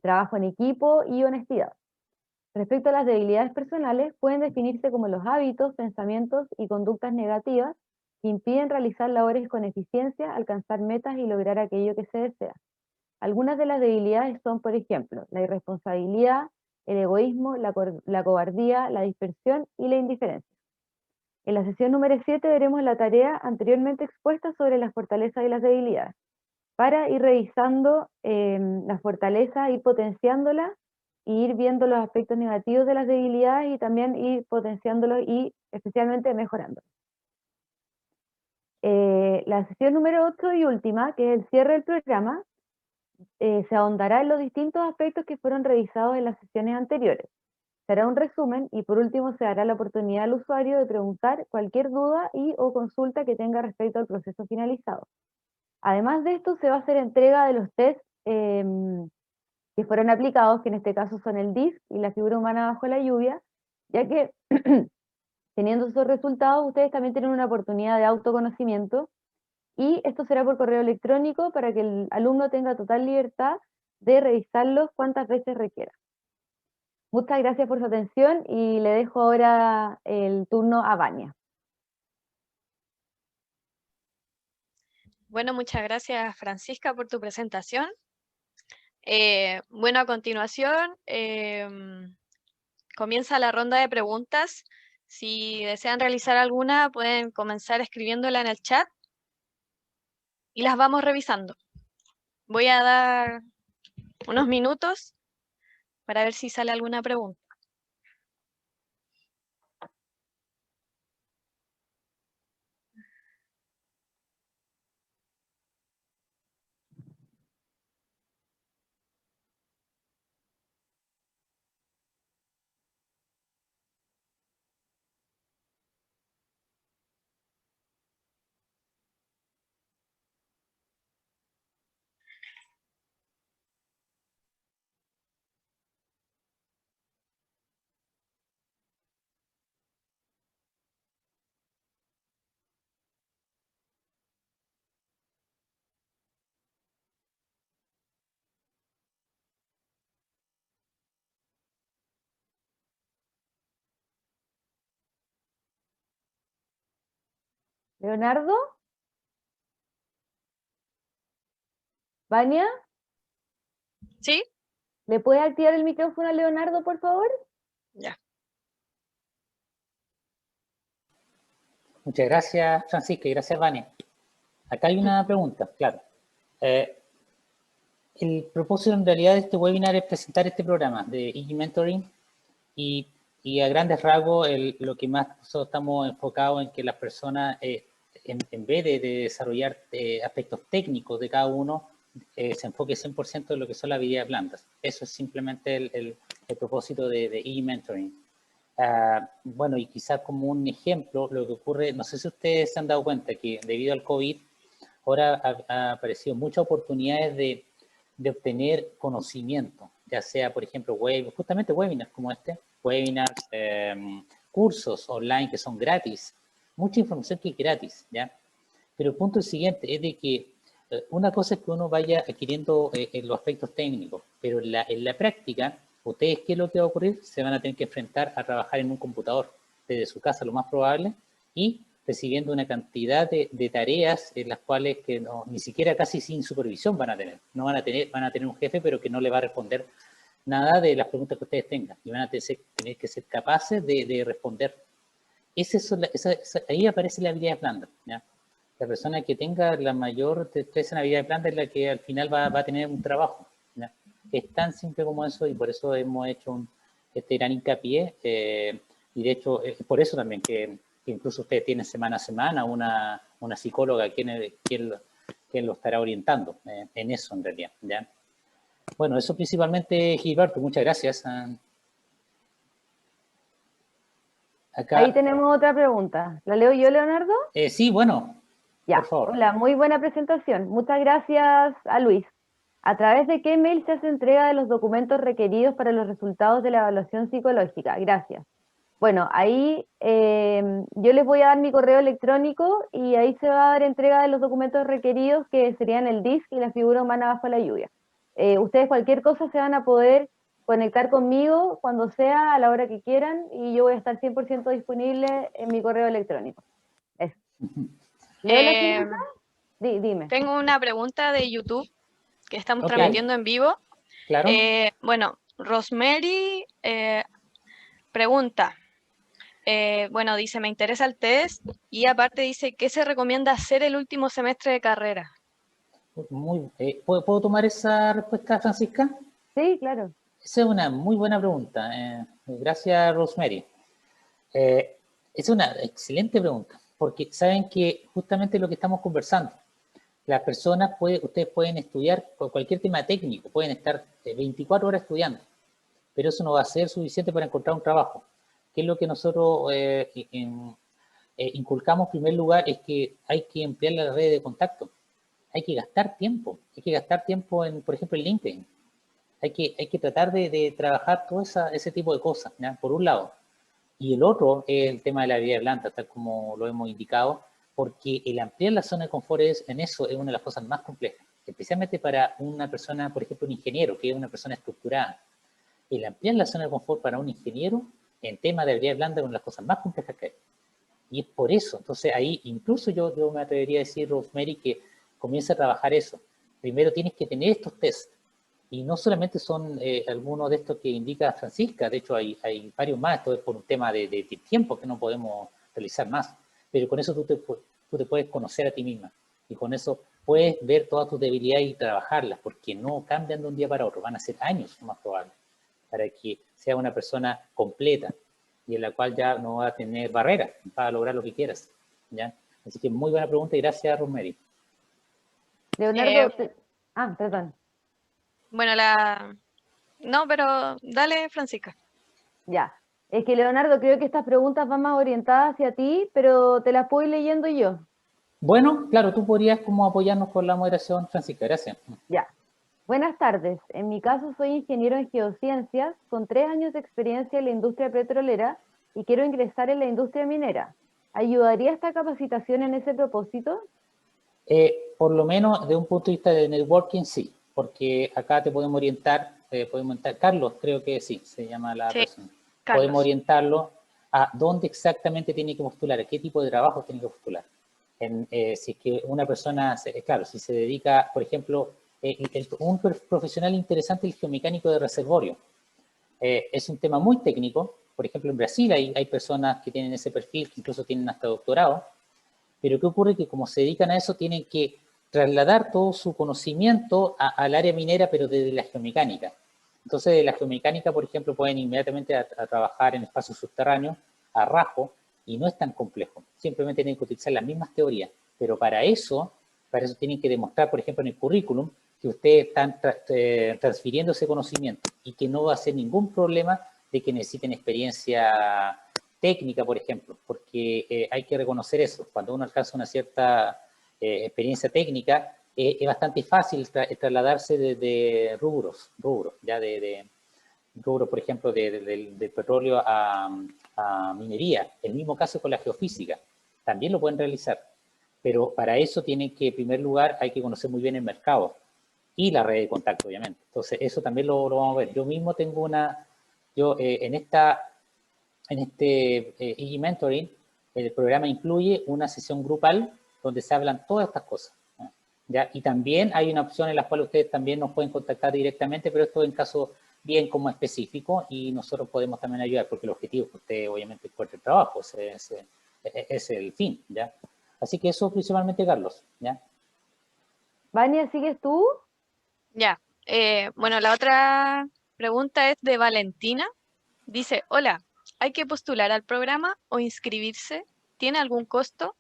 trabajo en equipo y honestidad. Respecto a las debilidades personales, pueden definirse como los hábitos, pensamientos y conductas negativas que impiden realizar labores con eficiencia, alcanzar metas y lograr aquello que se desea. Algunas de las debilidades son, por ejemplo, la irresponsabilidad, el egoísmo, la cobardía, la dispersión y la indiferencia. En la sesión número 7 veremos la tarea anteriormente expuesta sobre las fortalezas y las debilidades, para ir revisando las fortalezas, ir potenciándolas, y ir viendo los aspectos negativos de las debilidades y también ir potenciándolos y especialmente mejorándolos. La sesión número 8 y última, que es el cierre del programa, se ahondará en los distintos aspectos que fueron revisados en las sesiones anteriores. Se hará un resumen y por último se dará la oportunidad al usuario de preguntar cualquier duda y o consulta que tenga respecto al proceso finalizado. Además de esto, se va a hacer entrega de los tests que fueron aplicados, que en este caso son el DISC y la figura humana bajo la lluvia, ya que teniendo esos resultados, ustedes también tienen una oportunidad de autoconocimiento y esto será por correo electrónico para que el alumno tenga total libertad de revisarlos cuantas veces requiera. Muchas gracias por su atención y le dejo ahora el turno a Vania. Bueno, muchas gracias Francisca por tu presentación. Bueno, a continuación comienza la ronda de preguntas. Si desean realizar alguna, pueden comenzar escribiéndola en el chat y las vamos revisando. Voy a dar unos minutos para ver si sale alguna pregunta. Leonardo, Vania, ¿Sí? ¿le puede activar el micrófono a Leonardo, por favor? Ya. Muchas gracias, Francisca, y gracias, Vane. Acá hay una pregunta, claro. El propósito en realidad de este webinar es presentar este programa de EG Mentoring y a grandes rasgos lo que más nosotros estamos enfocados en que las personas, en vez de desarrollar aspectos técnicos de cada uno, se enfoque 100% en lo que son las habilidades blandas. Eso es simplemente el propósito de EG Mentoring. Bueno, y quizás como un ejemplo, lo que ocurre, no sé si ustedes se han dado cuenta que debido al COVID, ahora ha aparecido muchas oportunidades de obtener conocimiento, ya sea, por ejemplo, justamente webinars como este, webinars, cursos online que son gratis, mucha información que es gratis, ¿ya? Pero el punto es el siguiente, es de que una cosa es que uno vaya adquiriendo en los aspectos técnicos, pero en la práctica, ustedes, ¿qué es lo que va a ocurrir? Se van a tener que enfrentar a trabajar en un computador desde su casa, lo más probable, y recibiendo una cantidad de tareas en las cuales que no, ni siquiera casi sin supervisión van a tener. No van a tener un jefe, pero que no le va a responder nada de las preguntas que ustedes tengan. Y van a tener que ser capaces de responder. Ahí aparece la habilidad blanda, ¿ya? La persona que tenga la mayor destreza en habilidad blanda es la que al final va a tener un trabajo, ¿ya? Es tan simple como eso y por eso hemos hecho este gran hincapié y de hecho es por eso también que incluso ustedes tienen semana a semana una psicóloga quien lo estará orientando en eso en realidad, ¿ya? Bueno, eso principalmente, Gilberto, muchas gracias. Acá, Ahí tenemos otra pregunta. ¿La leo yo, Leonardo? sí, bueno, Ya. por favor. Hola, muy buena presentación. Muchas gracias a Luis. ¿A través de qué mail se hace entrega de los documentos requeridos para los resultados de la evaluación psicológica? Gracias. Bueno, ahí yo les voy a dar mi correo electrónico y ahí se va a dar entrega de los documentos requeridos que serían el DISC y la figura humana bajo la lluvia. Ustedes cualquier cosa se van a poder conectar conmigo cuando sea, a la hora que quieran, y yo voy a estar 100% disponible en mi correo electrónico. Eso. ¿Leo la siguiente? Dime. Tengo una pregunta de YouTube que estamos Ok. transmitiendo en vivo. Claro. Bueno, Rosemary pregunta, bueno, dice, me interesa el test y aparte dice, ¿qué se recomienda hacer el último semestre de carrera? ¿Puedo tomar esa respuesta, Francisca? Sí, claro. Esa es una muy buena pregunta. Gracias, Rosemary. Es una excelente pregunta, porque saben que justamente lo que estamos conversando, las personas, ustedes pueden estudiar por cualquier tema técnico, pueden estar 24 horas estudiando, pero eso no va a ser suficiente para encontrar un trabajo. ¿Qué es lo que nosotros inculcamos en primer lugar? Es que hay que emplear la red de contacto. Hay que gastar tiempo en, por ejemplo, en LinkedIn. Hay que tratar de trabajar todo ese tipo de cosas, ¿ya? Por un lado. Y el otro es el tema de la habilidad blanda, tal como lo hemos indicado, porque el ampliar la zona de confort en eso es una de las cosas más complejas, especialmente para una persona, por ejemplo, un ingeniero, que es una persona estructurada. El ampliar la zona de confort para un ingeniero en tema de habilidad blanda es una de las cosas más complejas que hay. Y es por eso, entonces ahí incluso yo me atrevería a decir, Rosemary, que comienza a trabajar eso. Primero tienes que tener estos tests. Y no solamente son algunos de estos que indica Francisca, de hecho hay varios más, esto es por un tema de tiempo que no podemos realizar más. Pero con eso tú te puedes conocer a ti misma. Y con eso puedes ver todas tus debilidades y trabajarlas, porque no cambian de un día para otro, van a ser años más probable, para que sea una persona completa y en la cual ya no va a tener barreras para lograr lo que quieras, ¿ya? Así que muy buena pregunta y gracias, Rosemary. Leonardo, perdón. Bueno, no, pero dale, Francisca. Ya. Es que, Leonardo, creo que estas preguntas van más orientadas hacia ti, pero te las puedo ir leyendo yo. Bueno, claro, tú podrías como apoyarnos con la moderación, Francisca, gracias. Ya. Buenas tardes. En mi caso soy ingeniero en geociencias con 3 años de experiencia en la industria petrolera y quiero ingresar en la industria minera. ¿Ayudaría esta capacitación en ese propósito? Por lo menos de un punto de vista de networking, sí, porque acá te podemos orientar, Carlos, creo que sí, se llama la Sí, persona. Carlos. Podemos orientarlo a dónde exactamente tiene que postular, a qué tipo de trabajo tiene que postular. Si es que una persona, claro, si se dedica, por ejemplo, un profesional interesante es el geomecánico de reservorio. Es un tema muy técnico. Por ejemplo, en Brasil hay personas que tienen ese perfil, que incluso tienen hasta doctorado, pero ¿qué ocurre? Que como se dedican a eso, tienen que trasladar todo su conocimiento al área minera, pero desde la geomecánica. Entonces, de la geomecánica, por ejemplo, pueden inmediatamente a trabajar en espacios subterráneos, a rajo, y no es tan complejo. Simplemente tienen que utilizar las mismas teorías. Pero para eso tienen que demostrar, por ejemplo, en el currículum, que ustedes están transfiriendo ese conocimiento y que no va a ser ningún problema de que necesiten experiencia técnica, por ejemplo, porque hay que reconocer eso. Cuando uno alcanza una cierta experiencia técnica, es bastante fácil trasladarse de rubros, ya de rubros, por ejemplo, del petróleo a minería. El mismo caso con la geofísica. También lo pueden realizar. Pero para eso tienen que, en primer lugar, hay que conocer muy bien el mercado y la red de contacto, obviamente. Entonces, eso también lo vamos a ver. Yo mismo tengo en este e-mentoring, el programa incluye una sesión grupal donde se hablan todas estas cosas, ¿no? ¿Ya? Y también hay una opción en la cual ustedes también nos pueden contactar directamente, pero esto en caso bien como específico y nosotros podemos también ayudar, porque el objetivo es que usted obviamente encuentre trabajo, es el fin, ¿ya? Así que eso principalmente, Carlos, ¿ya? Vania, ¿sigues tú? Ya. Bueno, la otra pregunta es de Valentina. Dice, hola, ¿hay que postular al programa o inscribirse? ¿Tiene algún costo?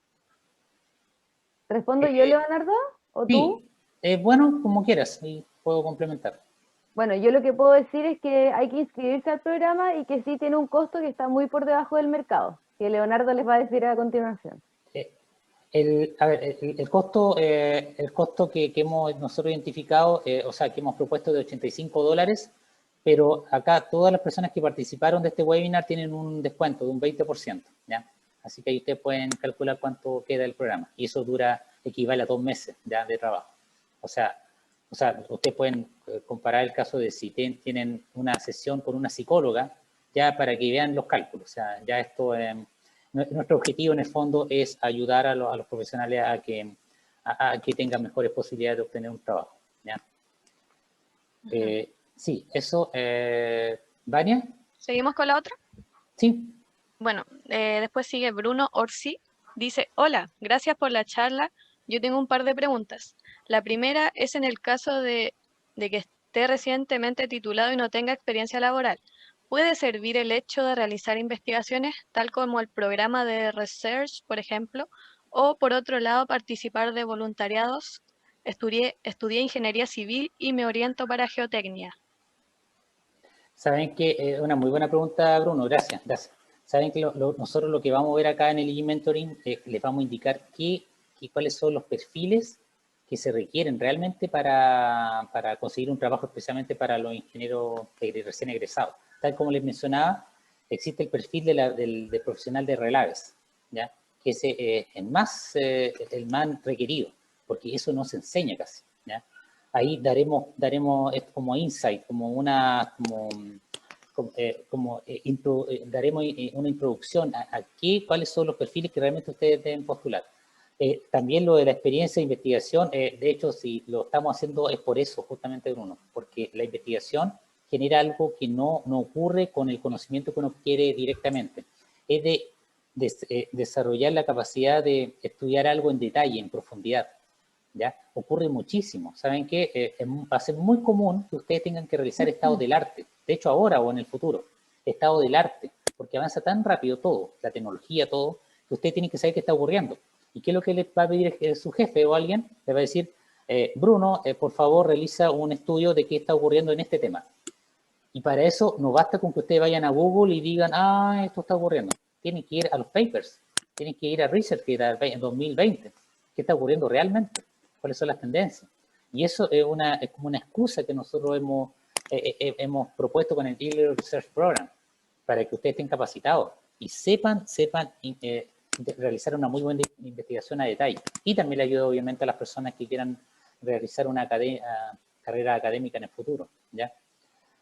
¿Respondo yo, Leonardo? ¿O tú? Sí, bueno, como quieras, y puedo complementar. Bueno, yo lo que puedo decir es que hay que inscribirse al programa y que sí tiene un costo que está muy por debajo del mercado, que Leonardo les va a decir a continuación. A ver, el costo que hemos nosotros identificado, o sea, que hemos propuesto de $85, pero acá todas las personas que participaron de este webinar tienen un descuento de un 20%, ¿ya? Así que ahí ustedes pueden calcular cuánto queda el programa. Y eso equivale a 2 meses ya de trabajo. O sea, ustedes pueden comparar el caso de si tienen una sesión con una psicóloga, ya para que vean los cálculos. O sea, ya esto... nuestro objetivo en el fondo es ayudar a los profesionales a que tengan mejores posibilidades de obtener un trabajo, ¿ya? Sí, eso. ¿Vania? ¿Seguimos con la otra? Sí. Bueno, después sigue Bruno Orsi. Dice, hola, gracias por la charla. Yo tengo un par de preguntas. La primera es en el caso de que esté recientemente titulado y no tenga experiencia laboral. ¿Puede servir el hecho de realizar investigaciones, tal como el programa de research, por ejemplo? O, por otro lado, participar de voluntariados. Estudié ingeniería civil y me oriento para geotecnia. Saben que es una muy buena pregunta, Bruno. Gracias, gracias. Saben que nosotros lo que vamos a ver acá en el e-mentoring, les vamos a indicar cuáles son los perfiles que se requieren realmente para conseguir un trabajo, especialmente para los ingenieros recién egresados. Tal como les mencionaba, existe el perfil del profesional de relaves, ¿ya? Que es el más requerido, porque eso no se enseña casi, ¿ya? Ahí daremos esto como insight, daremos una introducción a cuáles son los perfiles que realmente ustedes deben postular. También lo de la experiencia de investigación, de hecho, si lo estamos haciendo es por eso, justamente, Bruno, porque la investigación genera algo que no ocurre con el conocimiento que uno quiere directamente. Es de desarrollar la capacidad de estudiar algo en detalle, en profundidad, ¿ya? Ocurre muchísimo. ¿Saben qué? Va a ser muy común que ustedes tengan que realizar estado del arte. De hecho, ahora o en el futuro, estado del arte, porque avanza tan rápido todo, la tecnología, todo, que ustedes tienen que saber qué está ocurriendo. ¿Y qué es lo que les va a pedir su jefe o alguien? Le va a decir, Bruno, por favor, realiza un estudio de qué está ocurriendo en este tema. Y para eso no basta con que ustedes vayan a Google y digan, esto está ocurriendo. Tienen que ir a los papers, tienen que ir a ResearchGate en 2020. ¿Qué está ocurriendo realmente? ¿Cuáles son las tendencias? Y eso es como una excusa que nosotros hemos propuesto con el Early Research Program, para que ustedes estén capacitados y sepan realizar una muy buena investigación a detalle. Y también le ayuda obviamente a las personas que quieran realizar una carrera académica en el futuro, ¿ya?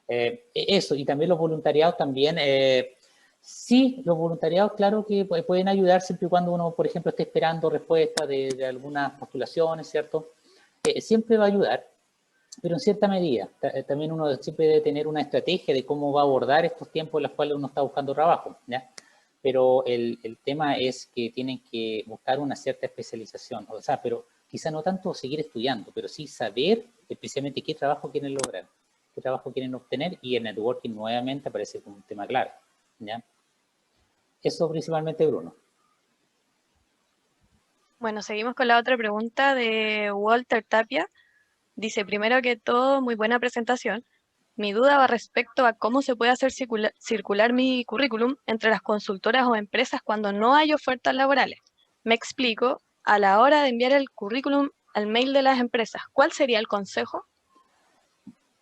Eso, y también los voluntariados también Sí, los voluntariados, claro que pueden ayudar siempre y cuando uno, por ejemplo, esté esperando respuesta de algunas postulaciones, ¿cierto? Siempre va a ayudar, pero en cierta medida. También uno siempre debe tener una estrategia de cómo va a abordar estos tiempos en los cuales uno está buscando trabajo, ¿ya? Pero el tema es que tienen que buscar una cierta especialización, o sea, pero quizá no tanto seguir estudiando, pero sí saber especialmente qué trabajo quieren lograr, qué trabajo quieren obtener, y el networking nuevamente aparece como un tema clave, ¿ya? Eso principalmente, Bruno. Bueno, seguimos con la otra pregunta de Walter Tapia. Dice, primero que todo, muy buena presentación. Mi duda va respecto a cómo se puede hacer circular mi currículum entre las consultoras o empresas cuando no hay ofertas laborales. Me explico, a la hora de enviar el currículum al mail de las empresas, ¿cuál sería el consejo?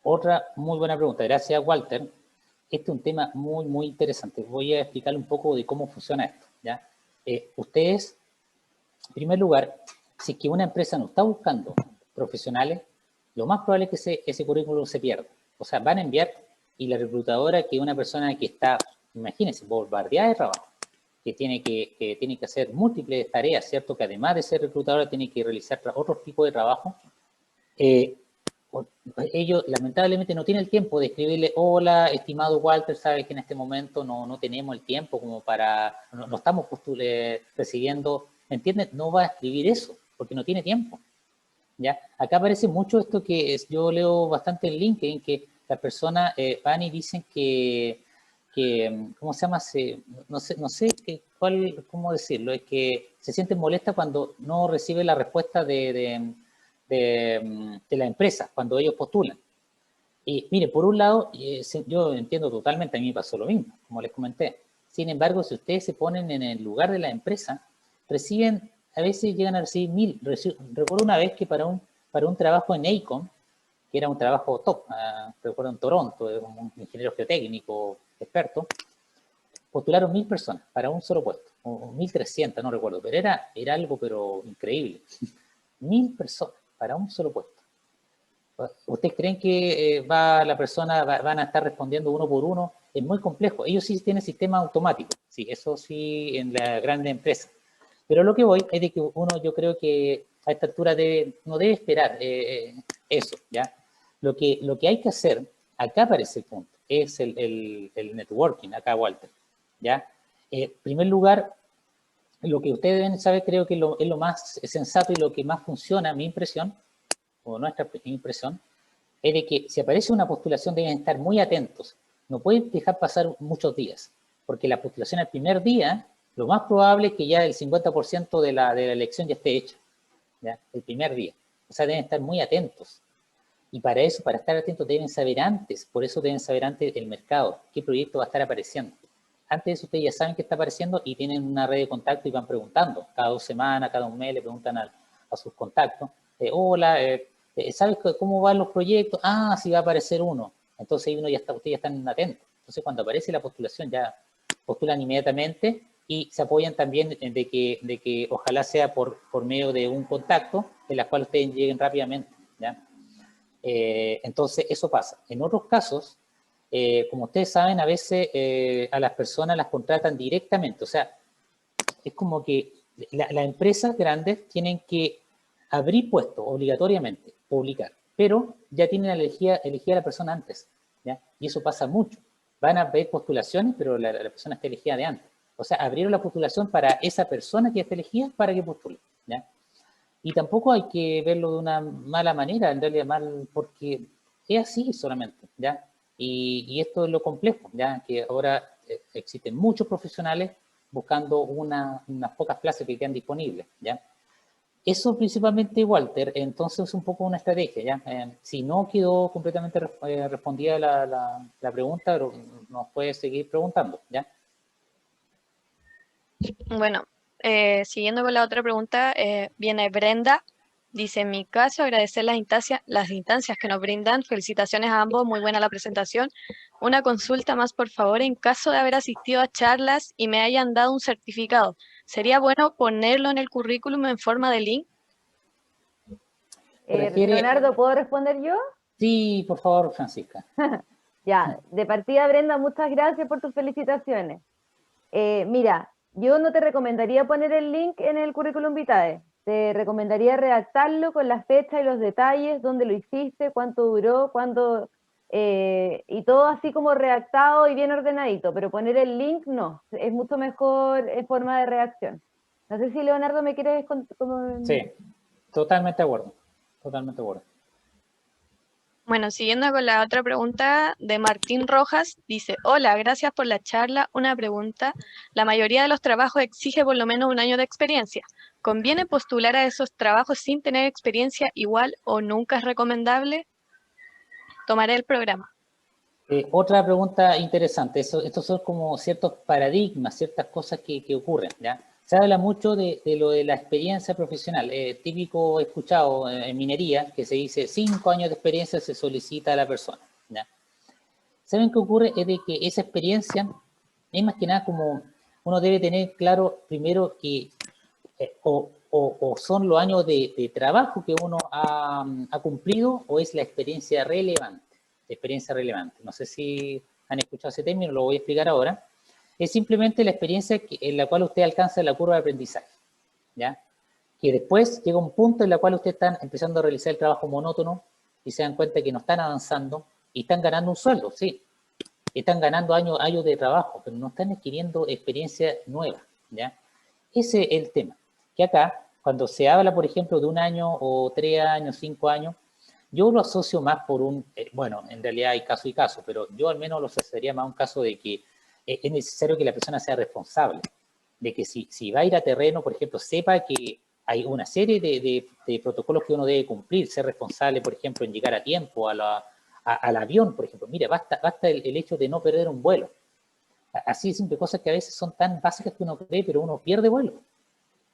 Otra muy buena pregunta. Gracias, Walter. Este es un tema muy, muy interesante. Voy a explicarle un poco de cómo funciona esto, ¿ya? Ustedes, en primer lugar, si es que una empresa no está buscando profesionales, lo más probable es que ese currículum se pierda. O sea, van a enviar y la reclutadora, que es una persona que está, imagínense, bombardeada de trabajo, que tiene que hacer múltiples tareas, ¿cierto? Que además de ser reclutadora tiene que realizar otro tipo de trabajo. Ellos lamentablemente no tienen el tiempo de escribirle, hola, estimado Walter, sabes que en este momento no tenemos el tiempo como para, no estamos recibiendo, ¿me entiendes? No va a escribir eso, porque no tiene tiempo, ¿ya? Acá aparece mucho esto que yo leo bastante en LinkedIn, que las personas van y dicen ¿cómo se llama? No sé cómo decirlo, es que se sienten molestas cuando no reciben la respuesta de la empresa, cuando ellos postulan. Y mire, por un lado, yo entiendo totalmente, a mí me pasó lo mismo, como les comenté. Sin embargo, si ustedes se ponen en el lugar de la empresa, reciben, a veces llegan a recibir 1000. Recuerdo una vez que para un trabajo en AECOM, que era un trabajo top, recuerdo en Toronto, un ingeniero geotécnico experto, postularon 1000 personas para un solo puesto, o 1300, no recuerdo, pero era algo pero increíble. 1000 personas para un solo puesto. ¿Ustedes creen que la persona van a estar respondiendo uno por uno? Es muy complejo. Ellos sí tienen sistema automático, sí, eso sí, en la grande empresa. Pero lo que voy es de que uno, yo creo que a esta altura no debe esperar eso, ¿ya? Lo que hay que hacer, acá aparece el punto, es el networking, acá Walter, ¿ya? En primer lugar, lo que ustedes deben saber, creo que es lo más sensato y lo que más funciona, mi impresión, o nuestra impresión, es de que si aparece una postulación deben estar muy atentos. No pueden dejar pasar muchos días, porque la postulación al primer día, lo más probable es que ya el 50% de la elección ya esté hecha, ¿ya? El primer día. O sea, deben estar muy atentos. Y para eso, para estar atentos, deben saber antes, por eso deben saber antes el mercado, qué proyecto va a estar apareciendo. Antes de eso, ustedes ya saben qué está apareciendo y tienen una red de contacto y van preguntando. Cada 2 semanas, cada un mes, le preguntan a sus contactos. Hola, ¿sabes cómo van los proyectos? Ah, sí va a aparecer uno. Entonces uno ya está, ustedes ya están atentos. Entonces cuando aparece la postulación ya postulan inmediatamente y se apoyan también de que ojalá sea por medio de un contacto en la cual ustedes lleguen rápidamente, ¿ya? Entonces eso pasa. En otros casos, como ustedes saben, a veces a las personas las contratan directamente. O sea, es como que las empresas grandes tienen que abrir puestos obligatoriamente, publicar, pero ya tienen elegida a la persona antes, ¿ya? Y eso pasa mucho. Van a ver postulaciones, pero la persona está elegida de antes. O sea, abrieron la postulación para esa persona que está elegida para que postule, ¿ya? Y tampoco hay que verlo de una mala manera, en realidad mal, porque es así solamente, ¿ya? Y esto es lo complejo, ¿ya? Que ahora existen muchos profesionales buscando unas pocas plazas que quedan disponibles, ¿ya? Eso principalmente, Walter, entonces es un poco una estrategia, ¿ya? Si no quedó completamente respondida la pregunta, pero nos puede seguir preguntando, ¿ya? Bueno, siguiendo con la otra pregunta, viene Brenda. Dice, en mi caso, agradecer las instancias que nos brindan. Felicitaciones a ambos, muy buena la presentación. Una consulta más, por favor, en caso de haber asistido a charlas y me hayan dado un certificado, ¿sería bueno ponerlo en el currículum en forma de link? Leonardo, ¿puedo responder yo? Sí, por favor, Francisca. Ya, de partida, Brenda, muchas gracias por tus felicitaciones. Mira, yo no te recomendaría poner el link en el currículum vitae. Te recomendaría redactarlo con la fecha y los detalles, dónde lo hiciste, cuánto duró, cuándo, y todo así como redactado y bien ordenadito, pero poner el link no, es mucho mejor en forma de redacción. No sé si Leonardo me quieres... Sí, totalmente de acuerdo, totalmente de acuerdo. Bueno, siguiendo con la otra pregunta de Martín Rojas, dice, hola, gracias por la charla. Una pregunta, la mayoría de los trabajos exige por lo menos un año de experiencia. ¿Conviene postular a esos trabajos sin tener experiencia igual o nunca es recomendable? Tomaré el programa. Otra pregunta interesante, estos son como ciertos paradigmas, ciertas cosas que ocurren, ¿ya? Se habla mucho de lo de la experiencia profesional, típico escuchado en minería, que se dice 5 años de experiencia se solicita a la persona, ¿ya? ¿Saben qué ocurre? Es de que esa experiencia es más que nada como uno debe tener claro primero que o son los años de trabajo que uno ha cumplido o es la experiencia relevante. Experiencia relevante. No sé si han escuchado ese término, lo voy a explicar ahora. Es simplemente la experiencia en la cual usted alcanza la curva de aprendizaje, ¿ya? Que después llega un punto en el cual usted está empezando a realizar el trabajo monótono y se dan cuenta que no están avanzando y están ganando un sueldo, sí. Están ganando años de trabajo, pero no están adquiriendo experiencia nueva, ¿ya? Ese es el tema. Que acá, cuando se habla, por ejemplo, de un año o 3 años, 5 años, yo lo asocio más por bueno, en realidad hay caso y caso, pero yo al menos lo asociaría más a un caso de que es necesario que la persona sea responsable, de que si va a ir a terreno, por ejemplo, sepa que hay una serie de protocolos que uno debe cumplir, ser responsable, por ejemplo, en llegar a tiempo al avión, por ejemplo. Mira, basta el hecho de no perder un vuelo. Así de simple, cosas que a veces son tan básicas que uno cree, pero uno pierde vuelo,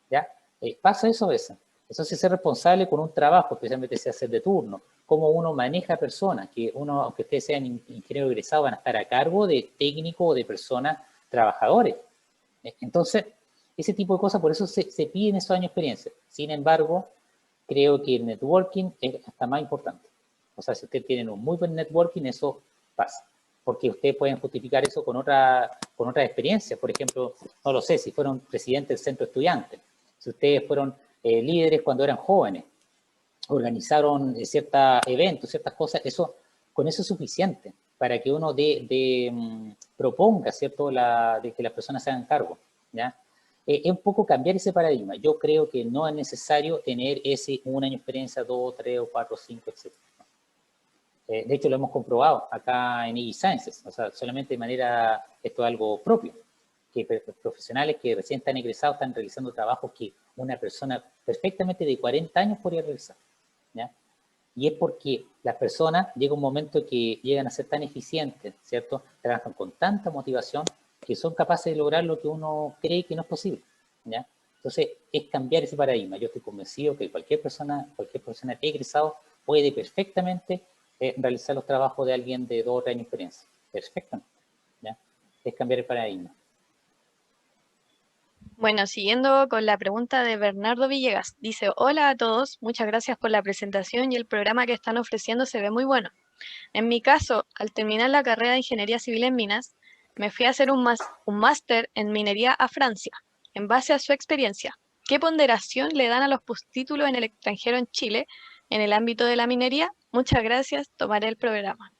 ¿ya? Pasa eso a veces. Eso sí, ser responsable con un trabajo, especialmente si hace de turno, cómo uno maneja personas, que uno, aunque ustedes sean ingenieros egresados, van a estar a cargo de técnicos o de personas, trabajadores. Entonces, ese tipo de cosas, por eso se piden esos años de experiencia. Sin embargo, creo que el networking es hasta más importante. O sea, si ustedes tienen un muy buen networking, eso pasa. Porque ustedes pueden justificar eso con otra experiencia. Por ejemplo, no lo sé, si fueron presidentes del centro estudiante, si ustedes fueron líderes cuando eran jóvenes, organizaron ciertos eventos, ciertas cosas, con eso es suficiente para que uno proponga, ¿cierto?, de que las personas se hagan cargo, ¿ya? Es un poco cambiar ese paradigma. Yo creo que no es necesario tener un año de experiencia, 2, 3 o 4, 5, etc. De hecho, lo hemos comprobado acá en EG Sciences, o sea, solamente de manera, esto es algo propio, que profesionales que recién están egresados están realizando trabajos que una persona perfectamente de 40 años podría realizar, ¿ya? Y es porque las personas llega un momento que llegan a ser tan eficientes, ¿cierto? Trabajan con tanta motivación que son capaces de lograr lo que uno cree que no es posible, ¿ya? Entonces, es cambiar ese paradigma. Yo estoy convencido que cualquier persona egresado puede perfectamente realizar los trabajos de alguien de 2 o 3 años de experiencia. Perfectamente, ¿ya? Es cambiar el paradigma. Bueno, siguiendo con la pregunta de Bernardo Villegas, dice, hola a todos, muchas gracias por la presentación y el programa que están ofreciendo se ve muy bueno. En mi caso, al terminar la carrera de Ingeniería Civil en Minas, me fui a hacer un máster en minería a Francia. En base a su experiencia, ¿qué ponderación le dan a los postítulos en el extranjero en Chile en el ámbito de la minería? Muchas gracias, tomaré el programa.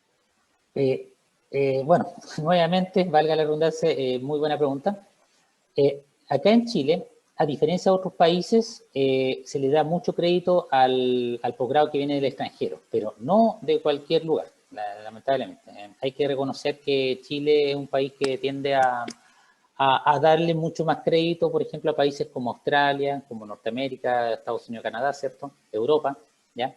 Bueno, nuevamente, valga la redundancia, muy buena pregunta. Acá en Chile, a diferencia de otros países, se le da mucho crédito al posgrado que viene del extranjero, pero no de cualquier lugar, lamentablemente. Hay que reconocer que Chile es un país que tiende a darle mucho más crédito, por ejemplo, a países como Australia, como Norteamérica, Estados Unidos, Canadá, ¿cierto? Europa, ¿ya?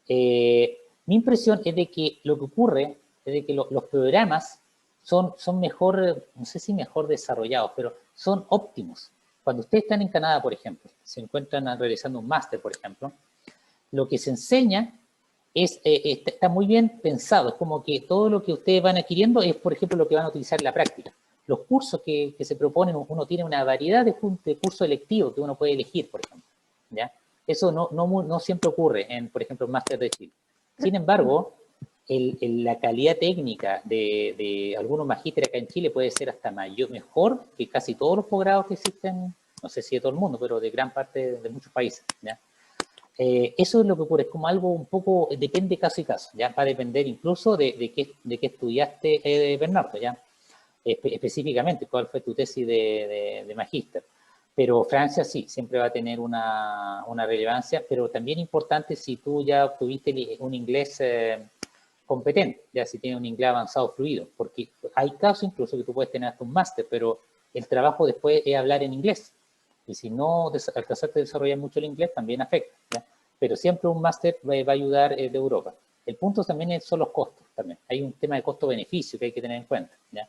Mi impresión es de que lo que ocurre es de que los programas son mejor, no sé si mejor desarrollados, pero son óptimos. Cuando ustedes están en Canadá, por ejemplo, se encuentran realizando un máster, por ejemplo, lo que se enseña está muy bien pensado. Es como que todo lo que ustedes van adquiriendo es, por ejemplo, lo que van a utilizar en la práctica. Los cursos que se proponen, uno tiene una variedad de cursos electivos que uno puede elegir, por ejemplo, ¿ya? Eso no siempre ocurre en, por ejemplo, el máster de Chile. Sin embargo, la calidad técnica de algunos magísteres acá en Chile puede ser hasta mejor que casi todos los posgrados que existen, no sé si de todo el mundo, pero de gran parte de muchos países, ¿ya? Eso es lo que ocurre, es como algo un poco, depende caso y caso, ¿ya? Va a depender incluso de qué estudiaste, Bernardo, ¿ya? Específicamente, cuál fue tu tesis de magíster. Pero Francia sí, siempre va a tener una relevancia, pero también importante si tú ya obtuviste un inglés competente, ya si tienes un inglés avanzado fluido, porque hay casos incluso que tú puedes tener hasta un máster, pero el trabajo después es hablar en inglés. Y si no alcanzaste a desarrollar mucho el inglés, también afecta, ¿ya? Pero siempre un máster va a ayudar de Europa. El punto también son los costos, también. Hay un tema de costo-beneficio que hay que tener en cuenta, ¿ya?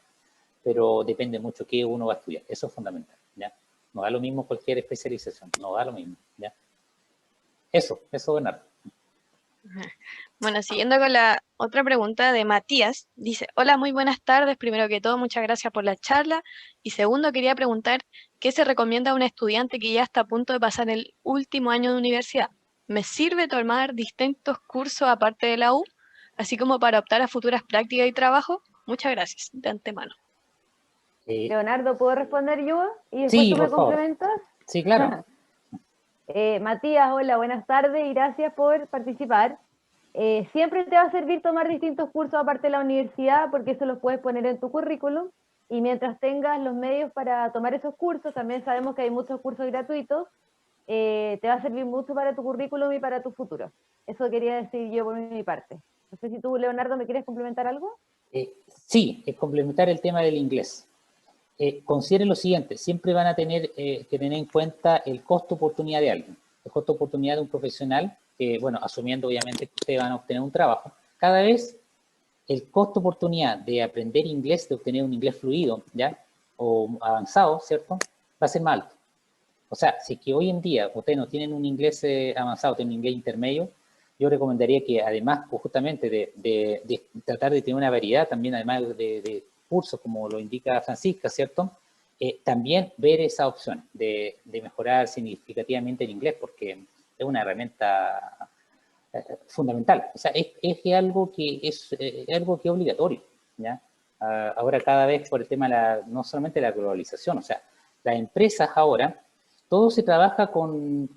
Pero depende mucho qué uno va a estudiar. Eso es fundamental, ¿ya? No da lo mismo cualquier especialización, no da lo mismo, ¿ya? Eso, Bernardo. Bueno, siguiendo con la otra pregunta de Matías, dice, hola, muy buenas tardes. Primero que todo, muchas gracias por la charla. Y segundo, quería preguntar, ¿qué se recomienda a un estudiante que ya está a punto de pasar el último año de universidad? ¿Me sirve tomar distintos cursos aparte de la U, así como para optar a futuras prácticas y trabajo? Muchas gracias, de antemano. Leonardo, ¿puedo responder yo? Y después Sí, tú me por favor. complementas. Sí, claro. Matías, hola, buenas tardes y gracias por participar. Siempre te va a servir tomar distintos cursos aparte de la universidad porque eso los puedes poner en tu currículum y mientras tengas los medios para tomar esos cursos, también sabemos que hay muchos cursos gratuitos, te va a servir mucho para tu currículum y para tu futuro. Eso quería decir yo por mi parte. No sé si tú, Leonardo, ¿me quieres complementar algo? Sí, es complementar el tema del inglés. Consideren lo siguiente, siempre van a tener que tener en cuenta el costo-oportunidad de alguien, el costo-oportunidad de un profesional, bueno, asumiendo obviamente que ustedes van a obtener un trabajo. Cada vez el costo-oportunidad de aprender inglés, de obtener un inglés fluido, ¿ya? O avanzado, ¿cierto? Va a ser más alto. O sea, si es que hoy en día ustedes no tienen un inglés avanzado, tienen un inglés intermedio, yo recomendaría que además pues, justamente de tratar de tener una variedad también, además de cursos, como lo indica Francisca, ¿cierto? También ver esa opción de mejorar significativamente el inglés, porque es una herramienta fundamental. O sea, es algo que es algo que es obligatorio, ¿ya? Ahora cada vez por el tema no solamente de la globalización, o sea, las empresas ahora, todo se trabaja con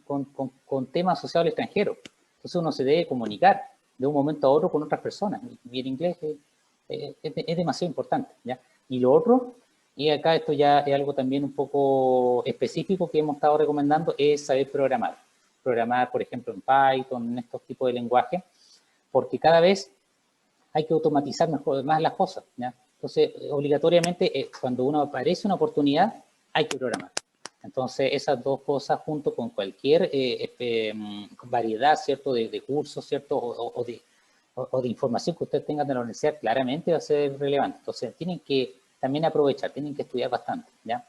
temas asociados al extranjero. Entonces uno se debe comunicar de un momento a otro con otras personas. Y el inglés es demasiado importante, ¿ya? Y lo otro, y acá esto ya es algo también un poco específico que hemos estado recomendando, es saber programar. Programar, por ejemplo, en Python, en estos tipos de lenguaje, porque cada vez hay que automatizar más las cosas, ¿ya? Entonces, obligatoriamente, cuando uno aparece una oportunidad, hay que programar. Entonces, esas dos cosas junto con cualquier variedad, ¿cierto?, de cursos, ¿cierto?, o de información que ustedes tengan de la universidad, claramente va a ser relevante. Entonces, tienen que también aprovechar, tienen que estudiar bastante, ¿ya?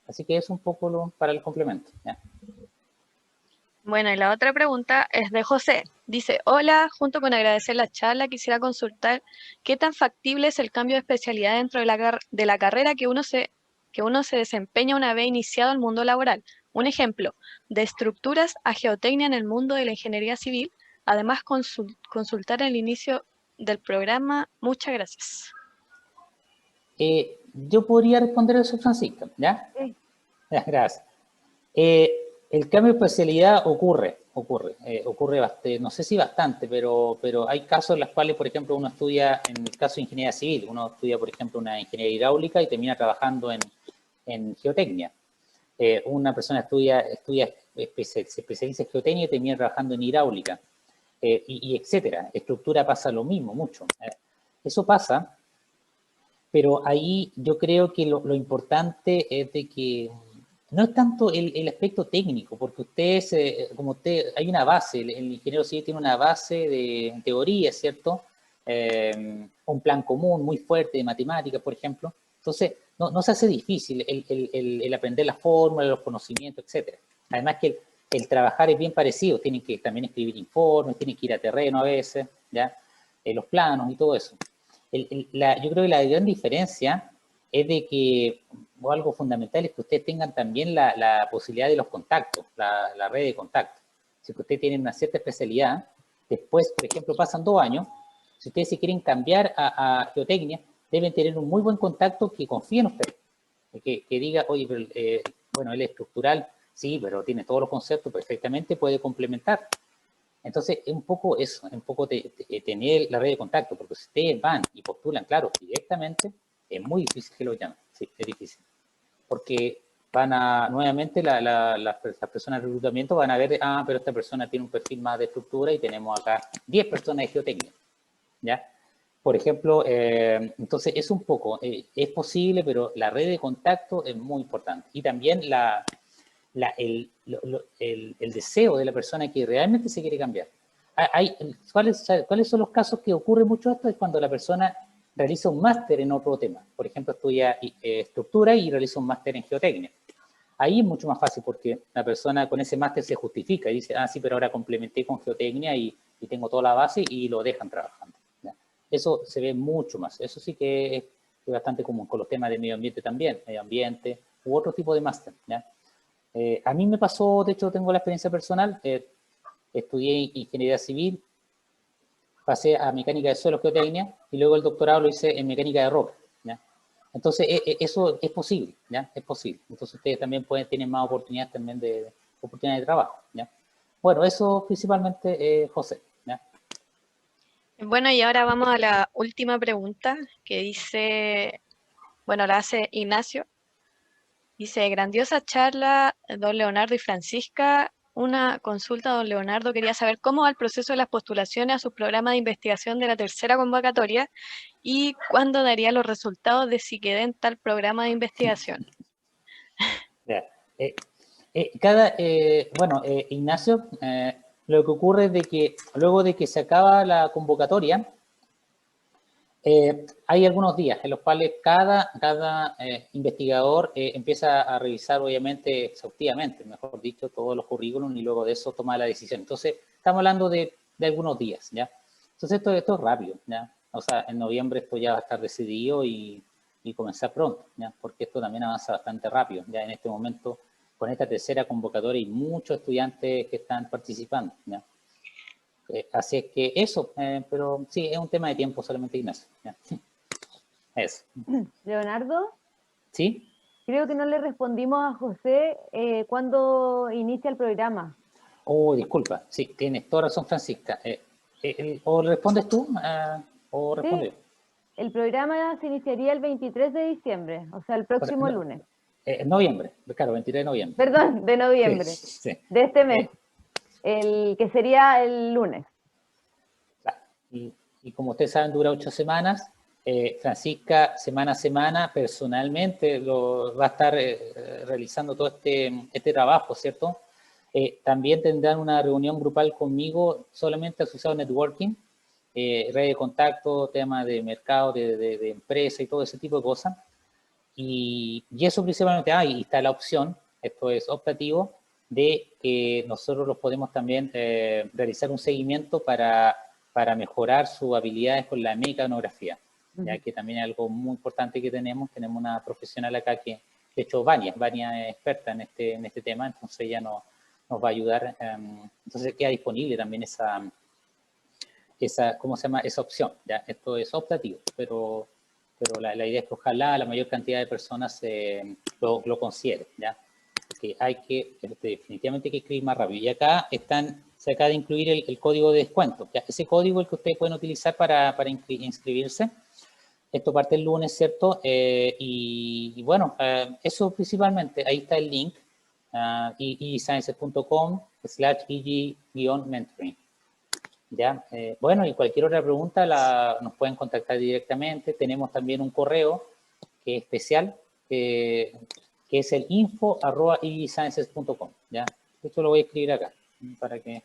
Así que es un poco para el complemento, ¿ya? Bueno, y la otra pregunta es de José. Dice, hola, junto con agradecer la charla, quisiera consultar qué tan factible es el cambio de especialidad dentro de la carrera que uno se desempeña una vez iniciado el mundo laboral. Un ejemplo, de estructuras a geotecnia en el mundo de la ingeniería civil. Además, consultar el inicio del programa. Muchas gracias. Yo podría responder eso, Francisca, ¿ya? Sí. Ya, gracias. El cambio de especialidad ocurre bastante, no sé si bastante, pero hay casos en los cuales, por ejemplo, uno estudia, en el caso de ingeniería civil, uno estudia, por ejemplo, una ingeniería hidráulica y termina trabajando en geotecnia. Una persona se especializa en geotecnia y termina trabajando en hidráulica, y etcétera. Estructura pasa lo mismo, mucho. Eso pasa, pero ahí yo creo que lo importante es de que no es tanto el aspecto técnico, porque ustedes, hay una base, el ingeniero civil tiene una base de teoría, ¿cierto? Un plan común muy fuerte de matemáticas, por ejemplo. Entonces, no se hace difícil el aprender las fórmulas, los conocimientos, etcétera. Además que el trabajar es bien parecido, tienen que también escribir informes, tienen que ir a terreno a veces, ¿ya? Los planos y todo eso. Yo creo que la gran diferencia es de que, o algo fundamental, es que ustedes tengan también la posibilidad de los contactos, la red de contactos. Si ustedes tienen una cierta especialidad, después, por ejemplo, pasan 2 años Si ustedes se quieren cambiar a geotecnia, deben tener un muy buen contacto que confíe en ustedes. Que diga, oye, pero, bueno, él es estructural, sí, pero tiene todos los conceptos, perfectamente puede complementar. Entonces, es un poco eso, es un poco tener la red de contacto, porque si ustedes van y postulan, claro, directamente, es muy difícil que lo llamen, sí, es difícil. Porque van a, nuevamente, las personas de reclutamiento van a ver, ah, pero esta persona tiene un perfil más de estructura y tenemos acá 10 personas de geotecnia, ¿ya? Por ejemplo, entonces es un poco, es posible, pero la red de contacto es muy importante. Y también el deseo de la persona que realmente se quiere cambiar. ¿Cuáles son los casos que ocurre mucho esto? Es cuando la persona realiza un máster en otro tema. Por ejemplo, estudia estructura y realiza un máster en geotecnia. Ahí es mucho más fácil porque la persona con ese máster se justifica y dice, ah, sí, pero ahora complementé con geotecnia y tengo toda la base y lo dejan trabajando. ¿Ya? Eso se ve mucho más. Eso sí que es bastante común con los temas de medio ambiente también, medio ambiente u otro tipo de máster. ¿Ya? A mí me pasó, de hecho tengo la experiencia personal, estudié ingeniería civil, pasé a mecánica de suelos, geotecnia, y luego el doctorado lo hice en mecánica de roca. ¿Ya? Entonces, eso es posible, ¿ya? Es posible. Entonces, ustedes también tienen más oportunidades también oportunidades de trabajo, ¿ya? Bueno, eso principalmente, José, ¿ya? Bueno, y ahora vamos a la última pregunta que dice, bueno, la hace Ignacio. Dice, grandiosa charla, don Leonardo y Francisca. Una consulta, don Leonardo, quería saber cómo va el proceso de las postulaciones a su programa de investigación de la tercera convocatoria y cuándo daría los resultados de si quedé en tal programa de investigación. Ya. Bueno, Ignacio, lo que ocurre es de que luego de que se acaba la convocatoria, hay algunos días en los cuales cada investigador empieza a revisar, obviamente, exhaustivamente, mejor dicho, todos los currículums y luego de eso toma la decisión. Entonces, estamos hablando de algunos días, ¿ya? Entonces, esto es rápido, ¿ya? O sea, en noviembre esto ya va a estar decidido y comenzar pronto, ¿ya? Porque esto también avanza bastante rápido, ¿ya? En este momento, con esta tercera convocatoria, hay muchos estudiantes que están participando, ¿ya? Así es que eso, pero sí, es un tema de tiempo solamente, Ignacio. ¿Ya? Eso. Leonardo, ¿Sí? creo que no le respondimos a José cuándo inicia el programa. Oh, disculpa, sí, tienes toda razón, Francisca. O respondes tú o respondo Sí, yo. el programa se iniciaría el 23 de diciembre, o sea, el O sea, próximo lunes. noviembre, claro, 23 de noviembre. Perdón, de Sí, noviembre, sí. de este mes, el que sería el lunes. Claro. Y como ustedes saben, dura 8 semanas. Francisca, semana a semana, personalmente va a estar realizando todo este trabajo, ¿cierto? También tendrán una reunión grupal conmigo, solamente asociado a networking, red de contacto, tema de mercado, de empresa y todo ese tipo de cosas. Y eso principalmente, y está la opción, esto es optativo, de que nosotros los podemos también realizar un seguimiento para mejorar sus habilidades con la mecanografía, ya que también es algo muy importante que tenemos una profesional acá que, de hecho, Vania es experta en este tema, entonces ella nos va a ayudar, entonces queda disponible también ¿cómo se llama? Esa opción, ¿ya? Esto es optativo, pero la idea es que ojalá la mayor cantidad de personas lo considere, ¿ya? Porque definitivamente hay que escribir más rápido. Y acá se acaba de incluir el código de descuento, ¿ya? Ese código es el que ustedes pueden utilizar para inscribirse. Esto parte el lunes, ¿cierto? Y bueno, eso principalmente, ahí está el link, egisciences.com/eg-mentoring. ¿Ya? Bueno, y cualquier otra pregunta nos pueden contactar directamente. Tenemos también un correo que es especial, que es el info@egisciences.com, ¿ya? Esto lo voy a escribir acá, para que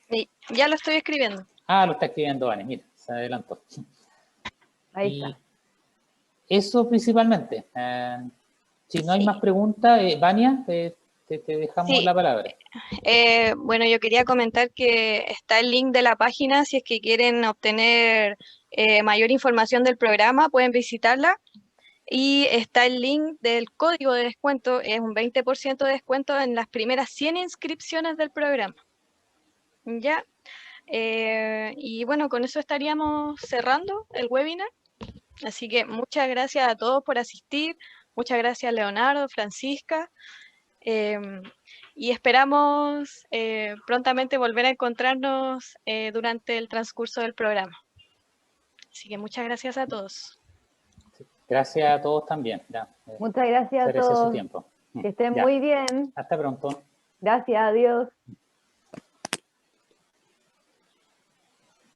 Sí, ya lo estoy escribiendo. lo está escribiendo Ani, mira, se adelantó. Ahí Y está. eso principalmente. Si no hay Sí. más preguntas, Vania, te dejamos Sí, la palabra. bueno, yo quería comentar que está el link de la página, si es que quieren obtener mayor información del programa, pueden visitarla. Y está el link del código de descuento, es un 20% de descuento en las primeras 100 inscripciones del programa. ¿Ya? Y bueno, con eso estaríamos cerrando el webinar. Así que muchas gracias a todos por asistir. Muchas gracias Leonardo, Francisca. Y esperamos prontamente volver a encontrarnos durante el transcurso del programa. Así que muchas gracias a todos. Gracias a todos también. Ya, Muchas gracias a agradece su todos. tiempo. Que estén Ya. muy bien. Hasta pronto. Gracias, adiós.